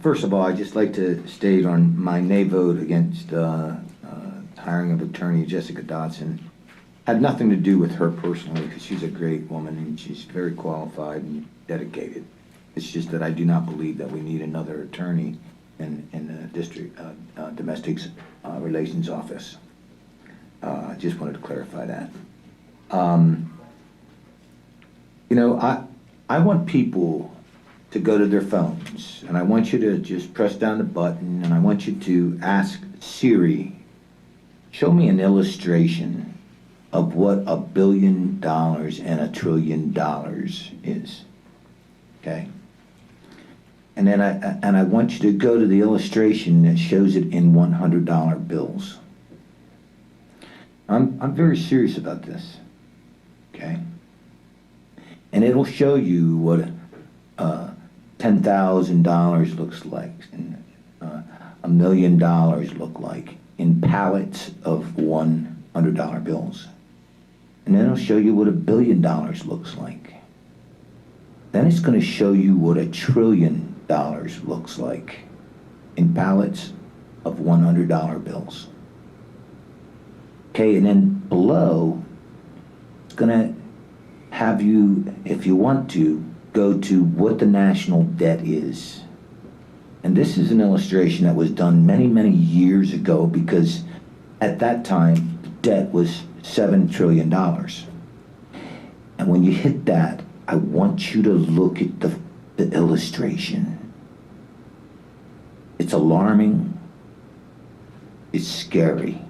First of all, I'd just like to state on my nay vote against hiring of attorney Jessica Dodson. had nothing to do with her personally, because she's a great woman and she's very qualified and dedicated. It's just that I do not believe that we need another attorney in the district domestic relations office. I just wanted to clarify that. You know, I want people to go to their phones, and I want you to just press down the button, and I want you to ask Siri, show me an illustration of what $1 billion and $1 trillion is. Okay? And then I want you to go to the illustration that shows it in $100 bills. I'm very serious about this. Okay? And it'll show you what $10,000 looks like, and $1 million look like in pallets of $100 bills. And then it'll show you what $1 billion looks like. Then it's going to show you what $1 trillion looks like in pallets of $100 bills. Okay, and then below, it's going to have you, if you want to, go to what the national debt is. And this is an illustration that was done many, many years ago, because at that time, the debt was $7 trillion. And when you hit that, I want you to look at the illustration. It's alarming. It's scary.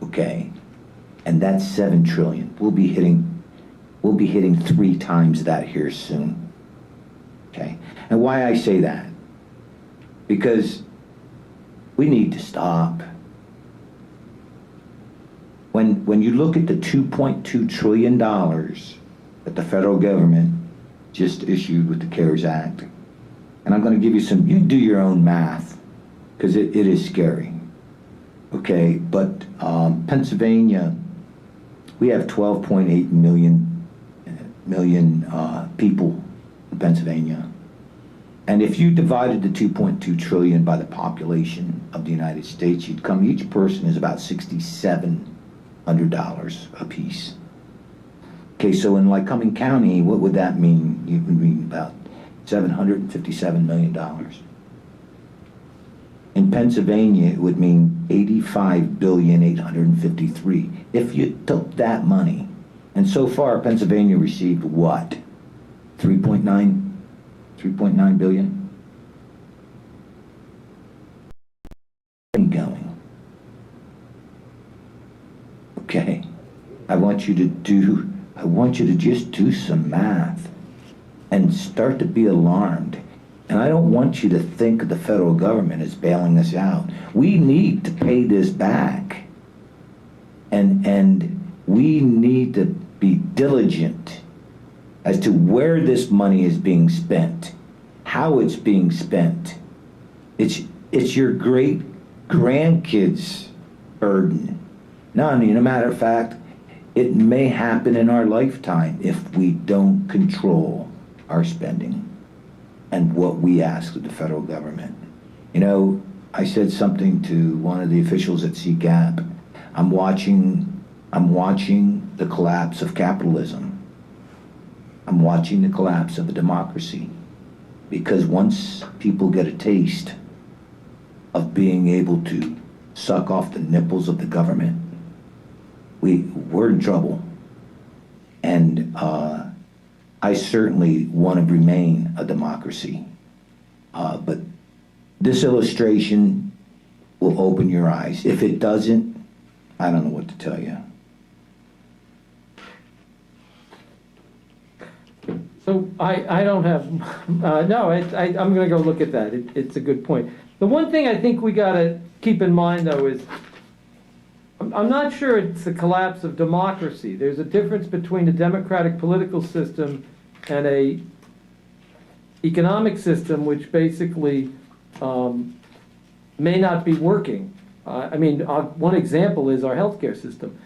Okay? And that's 7 trillion. We'll be hitting 3 times that here soon. Okay? And why I say that? Because we need to stop. When you look at the $2.2 trillion that the federal government just issued with the CARES Act, and I'm going to give you you do your own math, because it is scary. Okay, but Pennsylvania, we have 12.8 million people in Pennsylvania. And if you divided the 2.2 trillion by the population of the United States, each person is about $6,700 a piece. Okay, so in Lycoming County, what would that mean? It would mean about $757 million. In Pennsylvania, it would mean $85,853,000,000. If you took that money, and so far Pennsylvania received what? 3.9 billion? Going. Okay. I want you to just do some math and start to be alarmed. And I don't want you to think the federal government is bailing us out. We need to pay this back. And we need to be diligent as to where this money is being spent, how it's being spent. It's your great grandkids' burden. No, matter of fact, it may happen in our lifetime if we don't control our spending and what we ask of the federal government. You know, I said something to one of the officials at CCAP. I'm watching the collapse of capitalism. I'm watching the collapse of a democracy. Because once people get a taste of being able to suck off the nipples of the government, we're in trouble. And I certainly want to remain a democracy. But this illustration will open your eyes. If it doesn't, I don't know what to tell you. So I don't have, no, I'm going to go look at that. It's a good point. The one thing I think we got to keep in mind, though, is I'm not sure it's the collapse of democracy. There's a difference between a democratic political system and a economic system which basically may not be working. I mean, one example is our healthcare system.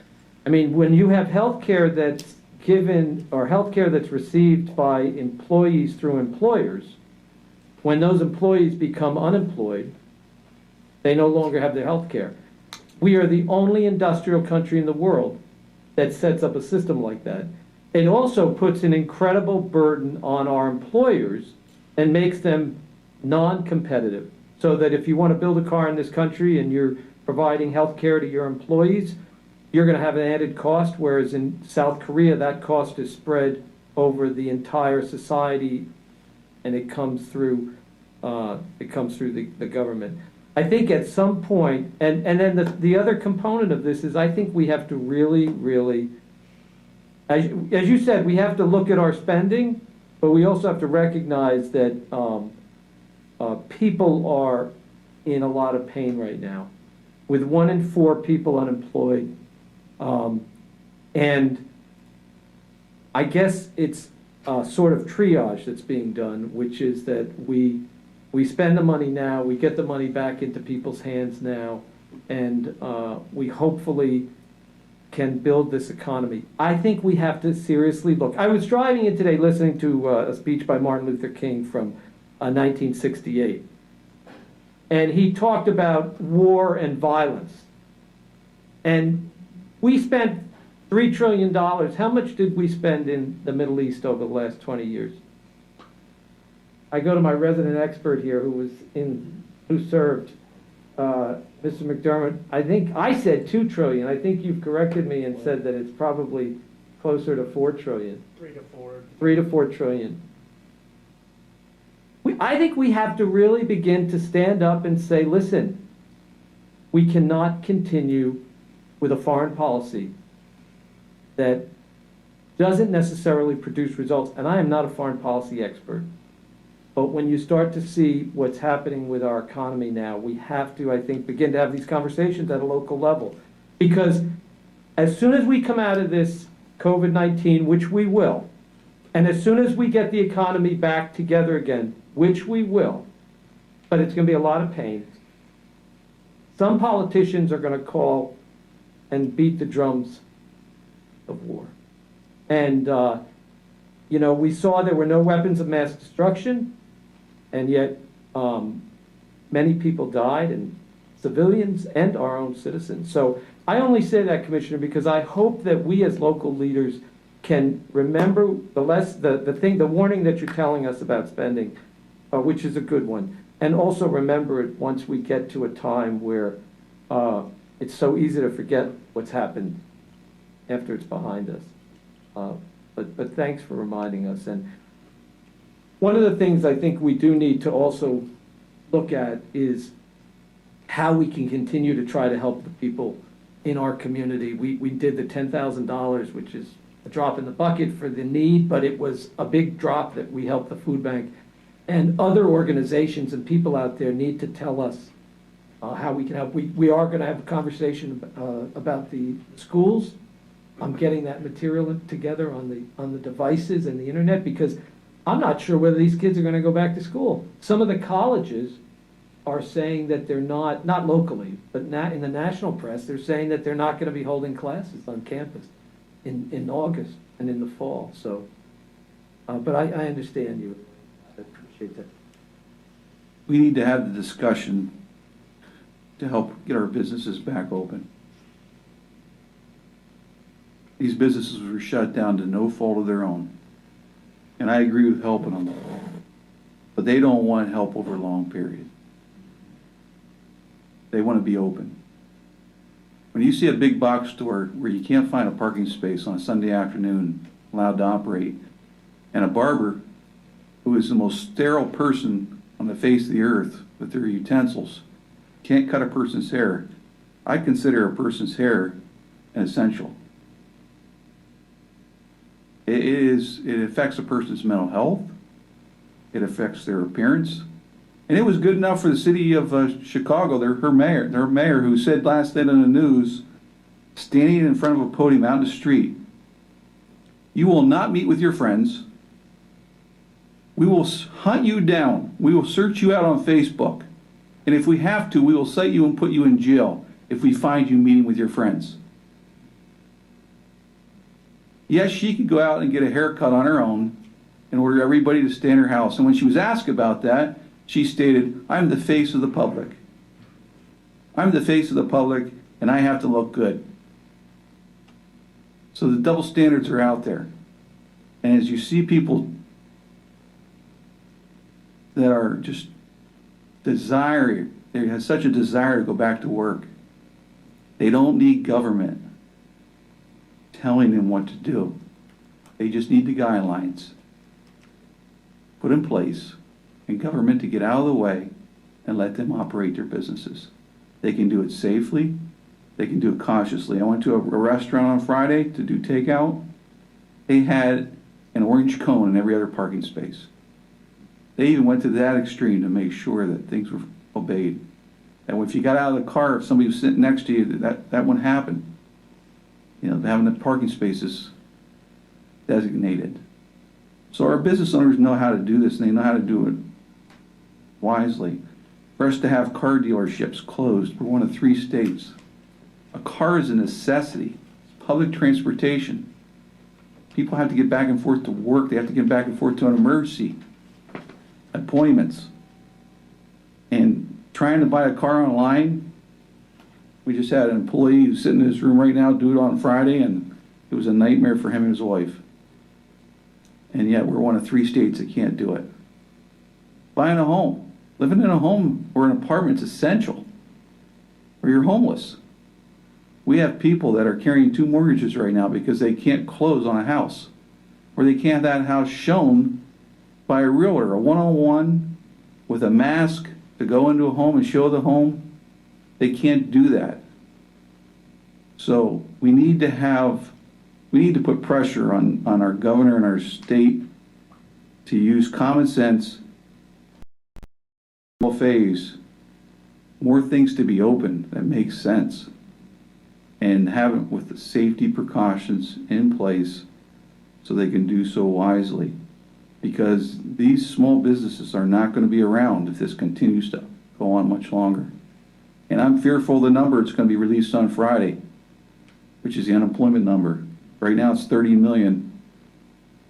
I mean, when you have healthcare that's given, or healthcare that's received by employees through employers, when those employees become unemployed, they no longer have their healthcare. We are the only industrial country in the world that sets up a system like that. It also puts an incredible burden on our employers and makes them non-competitive. So that if you want to build a car in this country and you're providing health care to your employees, you're going to have an added cost, whereas in South Korea, that cost is spread over the entire society, and it comes through the government. I think at some point, and then the other component of this is I think we have to really, as you said, we have to look at our spending, but we also have to recognize that people are in a lot of pain right now, with 1 in 4 people unemployed. And I guess it's a sort of triage that's being done, which is that we spend the money now, we get the money back into people's hands now, and we hopefully can build this economy. I think we have to seriously look. I was driving in today listening to a speech by Martin Luther King from 1968. And he talked about war and violence. And we spent $3 trillion. How much did we spend in the Middle East over the last 20 years? I go to my resident expert here who served, Mr. McDermott. I think I said 2 trillion. I think you've corrected me and said that it's probably closer to 4 trillion. 3 to 4. 3 to 4 trillion. I think we have to really begin to stand up and say, listen, we cannot continue with a foreign policy that doesn't necessarily produce results. And I am not a foreign policy expert. But when you start to see what's happening with our economy now, we have to, I think, begin to have these conversations at a local level. Because as soon as we come out of this COVID-19, which we will, and as soon as we get the economy back together again, which we will, but it's going to be a lot of pain, some politicians are going to call and beat the drums of war. And, we saw there were no weapons of mass destruction, and yet many people died, and civilians and our own citizens. So I only say that, Commissioner, because I hope that we as local leaders can remember the warning that you're telling us about spending, which is a good one, and also remember it once we get to a time where it's so easy to forget what's happened after it's behind us. But thanks for reminding us. And one of the things I think we do need to also look at is how we can continue to try to help the people in our community. We did the $10,000, which is a drop in the bucket for the need, but it was a big drop that we helped the food bank. And other organizations and people out there need to tell us how we can help. We are going to have a conversation about the schools. I'm getting that material together on the devices and the internet, because I'm not sure whether these kids are going to go back to school. Some of the colleges are saying that they're not locally, but in the national press, they're saying that they're not going to be holding classes on campus in August and in the fall. So, but I understand you. I appreciate that. We need to have the discussion to help get our businesses back open. These businesses were shut down to no fault of their own. And I agree with helping them. But they don't want help over a long period. They want to be open. When you see a big box store where you can't find a parking space on a Sunday afternoon allowed to operate, and a barber who is the most sterile person on the face of the earth with their utensils can't cut a person's hair, I consider a person's hair an essential. It affects a person's mental health. It affects their appearance. And it was good enough for the city of Chicago, their mayor, who said last night on the news, standing in front of a podium out in the street, "You will not meet with your friends. We will hunt you down. We will search you out on Facebook. And if we have to, we will cite you and put you in jail if we find you meeting with your friends." Yes, she could go out and get a haircut on her own and order everybody to stay in her house. And when she was asked about that, she stated, "I'm the face of the public. I'm the face of the public, and I have to look good. So the double standards are out there. And as you see people that are just they have such a desire to go back to work, they don't need government telling them what to do. They just need the guidelines put in place and government to get out of the way and let them operate their businesses. They can do it safely. They can do it cautiously. I went to a restaurant on Friday to do takeout. They had an orange cone in every other parking space. They even went to that extreme to make sure that things were obeyed. And if you got out of the car, if somebody was sitting next to you, that wouldn't happen. You know, having the parking spaces designated. So our business owners know how to do this, and they know how to do it wisely. For us to have car dealerships closed, we're one of 3 states. A car is a necessity. It's public transportation. People have to get back and forth to work. They have to get back and forth to an emergency, appointments. And trying to buy a car online, we just had an employee who's sitting in his room right now do it on Friday, and it was a nightmare for him and his wife. And yet we're one of 3 states that can't do it. Buying a home. Living in a home or an apartment is essential, or you're homeless. We have people that are carrying 2 mortgages right now because they can't close on a house, or they can't have that house shown by a realtor, a one-on-one with a mask to go into a home and show the home. They can't do that. So we need to put pressure on our governor and our state to use common sense. Phase, more things to be open that make sense, and have it with the safety precautions in place so they can do so wisely, because these small businesses are not going to be around if this continues to go on much longer. And I'm fearful the number it's going to be released on Friday, which is the unemployment number. Right now it's 30 million,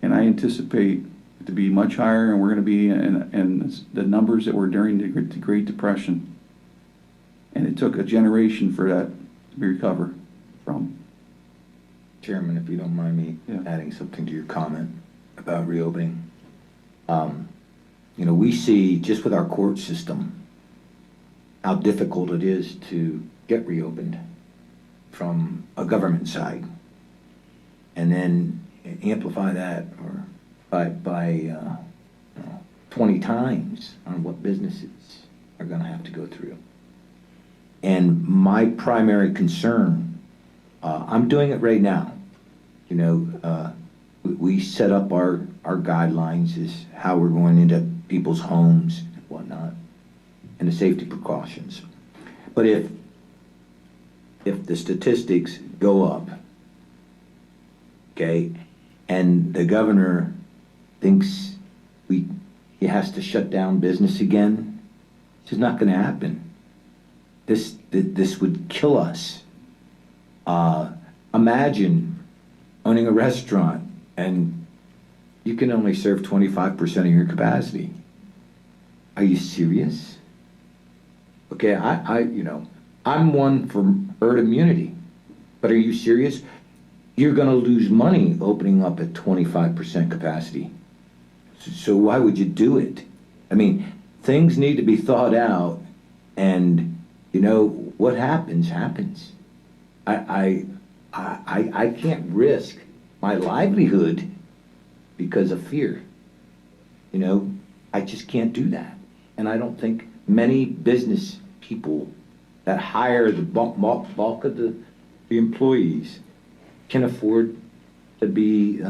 and I anticipate to be much higher, and we're going to be in the numbers that were during the Great Depression. And it took a generation for that to be recovered from. Chairman, if you don't mind me adding something to your comment about reopening. You know, we see just with our court system how difficult it is to get reopened from a government side, and then amplify that or by 20 times on what businesses are going to have to go through. And my primary concern, I'm doing it right now. You know, we set up our guidelines as how we're going into people's homes and whatnot, and the safety precautions. But if the statistics go up, okay, and the governor thinks he has to shut down business again, it's just not going to happen. This would kill us. Imagine owning a restaurant and you can only serve 25% of your capacity. Are you serious? Okay, I'm one for herd immunity, but are you serious? You're going to lose money opening up at 25% capacity. So why would you do it? I mean, things need to be thought out, and you know what happens. I can't risk my livelihood because of fear. You know, I just can't do that, and I don't think many business people that hire the bulk of the employees can afford to be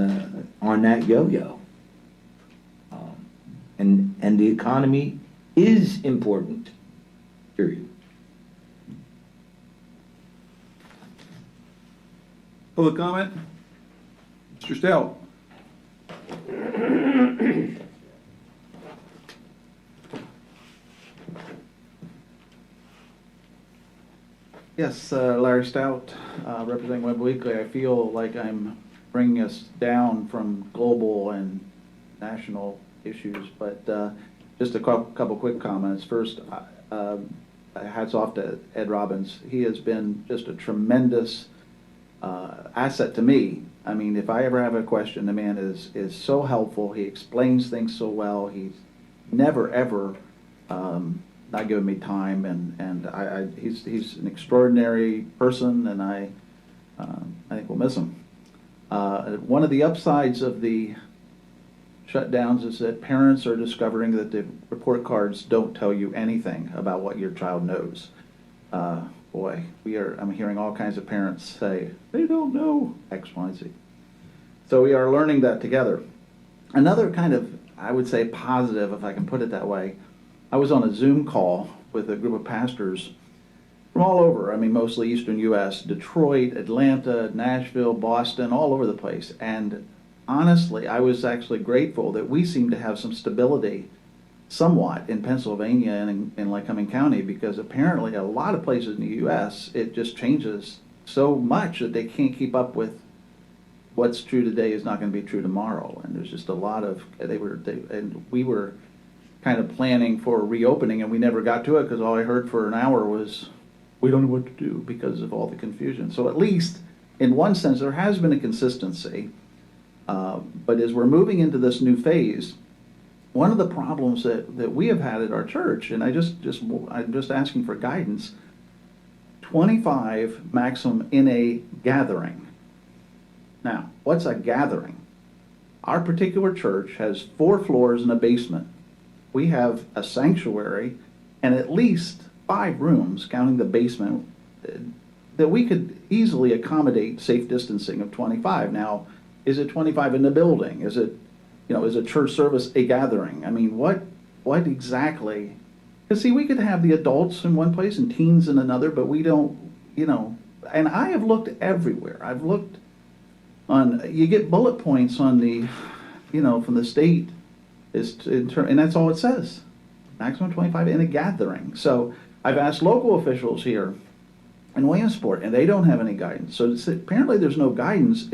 on that yo-yo. And the economy is important, period. Public comment? Mr. Stout. Yes, Larry Stout, representing Web Weekly. I feel like I'm bringing us down from global and national issues, but just a couple quick comments. First, I hats off to Ed Robbins. He has been just a tremendous asset to me. I mean, if I ever have a question, the man is so helpful. He explains things so well. He's never, ever not giving me time, and he's an extraordinary person, and I think we'll miss him. One of the upsides of the shutdowns is that parents are discovering that the report cards don't tell you anything about what your child knows. Boy, I'm hearing all kinds of parents say, they don't know X, Y, Z. So we are learning that together. Another kind of, I would say, positive, if I can put it that way, I was on a Zoom call with a group of pastors from all over, I mean, mostly Eastern U.S., Detroit, Atlanta, Nashville, Boston, all over the place. And honestly, I was actually grateful that we seem to have some stability somewhat in Pennsylvania and in Lycoming County, because apparently a lot of places in the U.S., it just changes so much that they can't keep up with what's true today is not going to be true tomorrow. And there's just a lot of, and we were kind of planning for reopening, and we never got to it because all I heard for an hour was, we don't know what to do because of all the confusion. So at least in one sense, there has been a consistency. But as we're moving into this new phase, one of the problems that we have had at our church, and I'm just asking for guidance, 25 maximum in a gathering. Now, what's a gathering? Our particular church has 4 floors and a basement. We have a sanctuary and at least 5 rooms, counting the basement, that we could easily accommodate safe distancing of 25. Now, is it 25 in the building? Is it, is a church service a gathering? I mean, what exactly? Because see, we could have the adults in one place and teens in another, but we don't, and I have looked everywhere. I've looked you get bullet points on the, from the state, and that's all it says. Maximum 25 in a gathering. So I've asked local officials here in Williamsport, and they don't have any guidance. So apparently there's no guidance.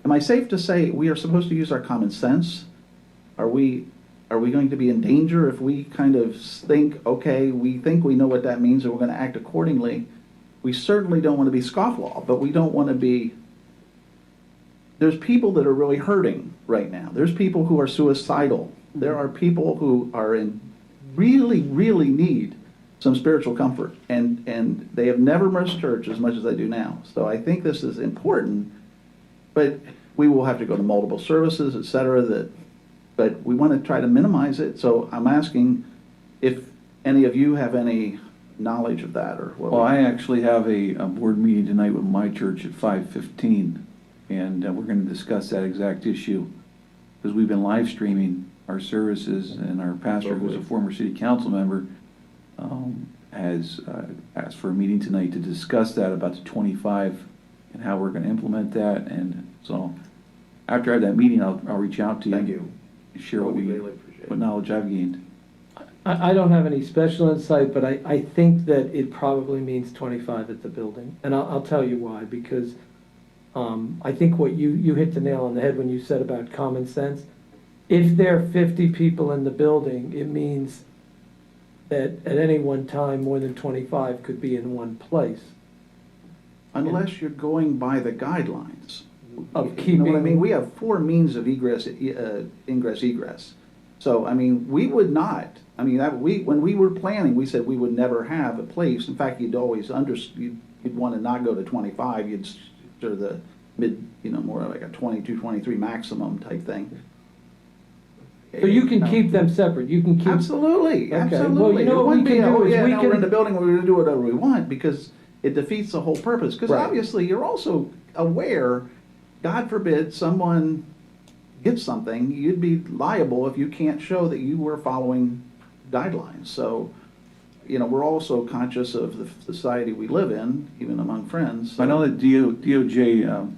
Am I safe to say we are supposed to use our common sense? Are we going to be in danger if we kind of think, okay, we think we know what that means and we're going to act accordingly? We certainly don't want to be scofflaw, but we don't want to be. There's people that are really hurting right now. There's people who are suicidal. There are people who are in really, really need some spiritual comfort, and they have never missed church as much as they do now. So I think this is important, but we will have to go to multiple services, etc. But we want to try to minimize it. So I'm asking if any of you have any knowledge of that, or what. Well, I actually have a board meeting tonight with my church at 5:15, and we're going to discuss that exact issue, because we've been live streaming our services, and our pastor, who's a former city council member, has asked for a meeting tonight to discuss that about the 25 and how we're going to implement that. And so after I have that meeting, I'll reach out to you. Thank you. And share what knowledge I've gained. I don't have any special insight, but I think that it probably means 25 at the building. And I'll tell you why, because I think what you hit the nail on the head when you said about common sense. If there are 50 people in the building, it means that at any one time, more than 25 could be in one place. Unless you're going by the guidelines. Of keeping. You know what I mean? We have 4 means of ingress, egress. So, I mean, we would not. I mean, when we were planning, we said we would never have a place. In fact, you'd always you'd want to not go to 25. You'd sort of the mid, more like a 22, 23 maximum type thing. So you can keep them separate. You can keep. Absolutely, okay. absolutely. Well, what we can do is we can. We're in the building. We're going to do whatever we want, because it defeats the whole purpose. Because obviously, you're also aware. God forbid someone gets something, you'd be liable if you can't show that you were following guidelines. So, we're also conscious of the society we live in, even among friends. So. I know that DOJ,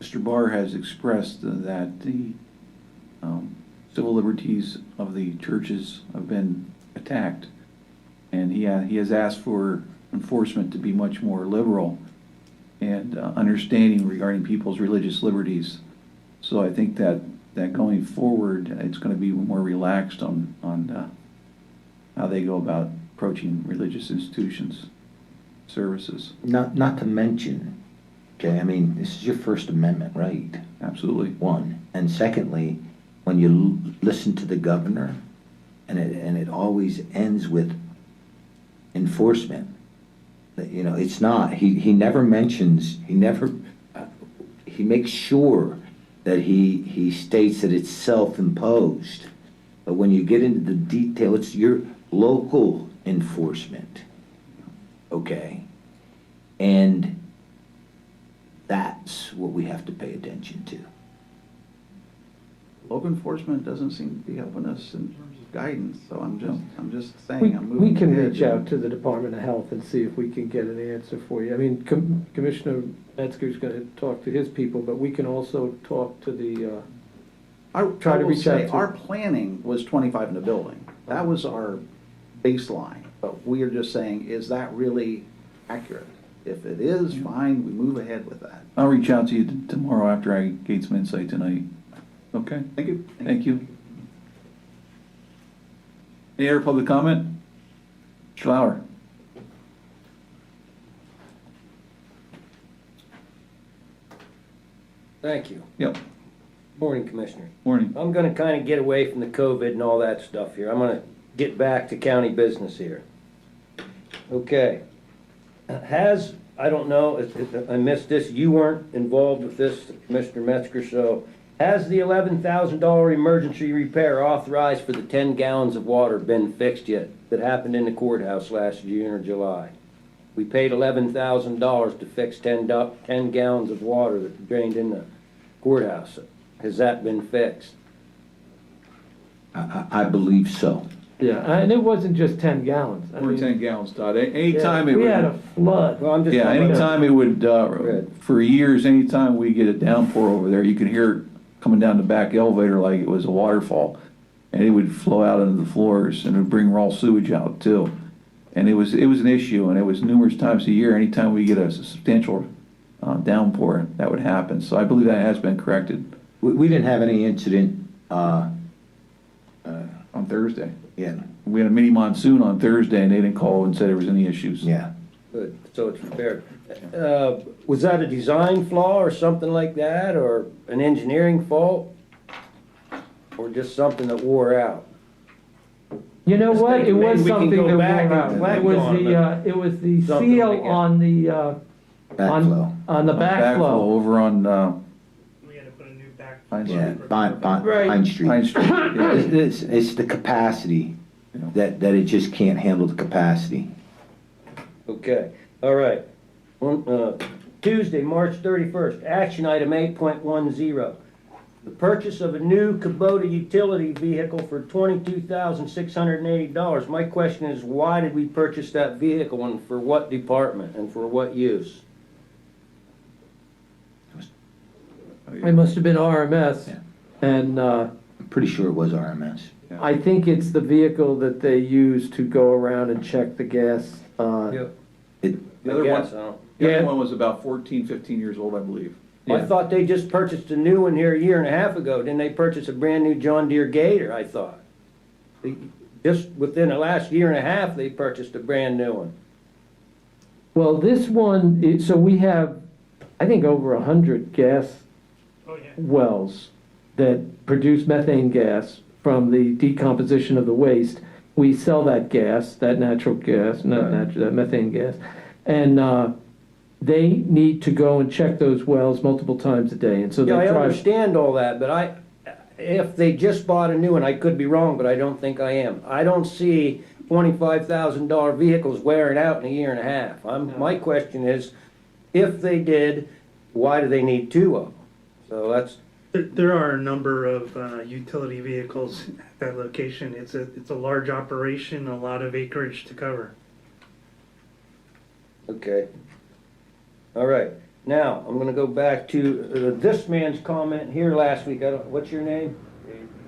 Mr. Barr has expressed that the civil liberties of the churches have been attacked, and he has asked for enforcement to be much more liberal and understanding regarding people's religious liberties. So I think that going forward, it's going to be more relaxed on how they go about approaching religious institutions, services. Not to mention, okay, I mean, this is your First Amendment right. Absolutely. One. And secondly, when you listen to the governor, and it always ends with enforcement. You know, it's not, he never mentions, he makes sure that he states that it's self-imposed. But when you get into the detail, it's your local enforcement, okay? And that's what we have to pay attention to. Local enforcement doesn't seem to be helping us in terms of guidance, so I'm just saying, I'm moving We can ahead. reach out to the Department of Health and see if we can get an answer for you. I mean, Commissioner Metzger's gonna talk to his people, but we can also talk to the, try to reach out to. Our planning was 25 in the building. That was our baseline, but we are just saying, is that really accurate? If it is, fine, we move ahead with that. I'll reach out to you tomorrow after I get some insight tonight. Okay? Thank you. Thank you. Any other public comment? Mr. Lauer. Thank you. Yep. Morning, Commissioner. Morning. I'm gonna kind of get away from the COVID and all that stuff here. I'm gonna get back to county business here. Okay. I don't know, I missed this, you weren't involved with this, Commissioner Metzger, so has the $11,000 emergency repair authorized for the 10 gallons of water been fixed yet that happened in the courthouse last June or July? We paid $11,000 to fix 10 gallons of water that drained in the courthouse. Has that been fixed? I believe so. Yeah, and it wasn't just 10 gallons. I Or mean, 10 gallons, Todd. Anytime it we would. had a flood. Well, I'm just Yeah, talking about- anytime it would, for years, anytime we get a downpour over there, you could hear it coming down the back elevator like it was a waterfall. And it would flow out into the floors and it would bring raw sewage out too. And it was an issue, and it was numerous times a year. Anytime we get a substantial downpour, that would happen. So I believe that has been corrected. We didn't have any incident, On Thursday. yeah, We had a mini monsoon on Thursday and they didn't call and say there was any issues. yeah. Good, so it's repaired. Was that a design flaw or something like that, or an engineering fault? Or just something that wore out? You know what? It Maybe was we can something go that back wore and out. reflect It was on the, it was the something seal like that. on the, Backflow. on the backflow. Over on, We had to put a new back. Pine Yeah, Street. Pine Street. Pine Street. Yeah. It's the capacity, that it just can't handle the capacity. Okay, all right. Tuesday, March 31st, action item 8.10. The purchase of a new Kubota utility vehicle for $22,680. My question is, why did we purchase that vehicle and for what department and for what use? It must have been RMS. Yeah. And, I'm pretty sure it was RMS. I think it's the vehicle that they use to go around and check the gas. Yep. The other I guess, one, yeah. the other one was about 14, 15 years old, I believe. I thought they just purchased a new one here a year and a half ago. Didn't they purchase a brand new John Deere Gator, I thought? Just within the last year and a half, they purchased a brand new one. Well, this one, so we have, I think, over 100 gas wells that produce methane gas from the decomposition of the waste. We sell that gas, that natural gas, that methane gas, and they need to go and check those wells multiple times a day, and so they Yeah, I drive. understand all that, but if they just bought a new one, I could be wrong, but I don't think I am. I don't see $25,000 vehicles wearing out in a year and a half. My question is, if they did, why do they need two of them? So that's. There are a number of utility vehicles at that location. It's a large operation, a lot of acreage to cover. Okay. All right. Now, I'm going to go back to this man's comment here last week. What's your name?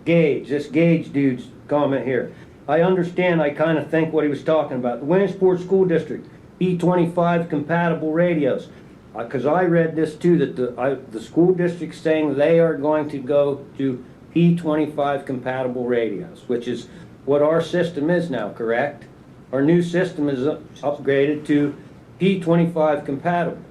Gage. This Gage dude's comment here. I understand, I kind of think what he was talking about. The Williamsport School District, E25 compatible radios. Because I read this too, that the school district's saying they are going to go to P25 compatible radios, which is what our system is now, correct? Our new system is upgraded to P25 compatible.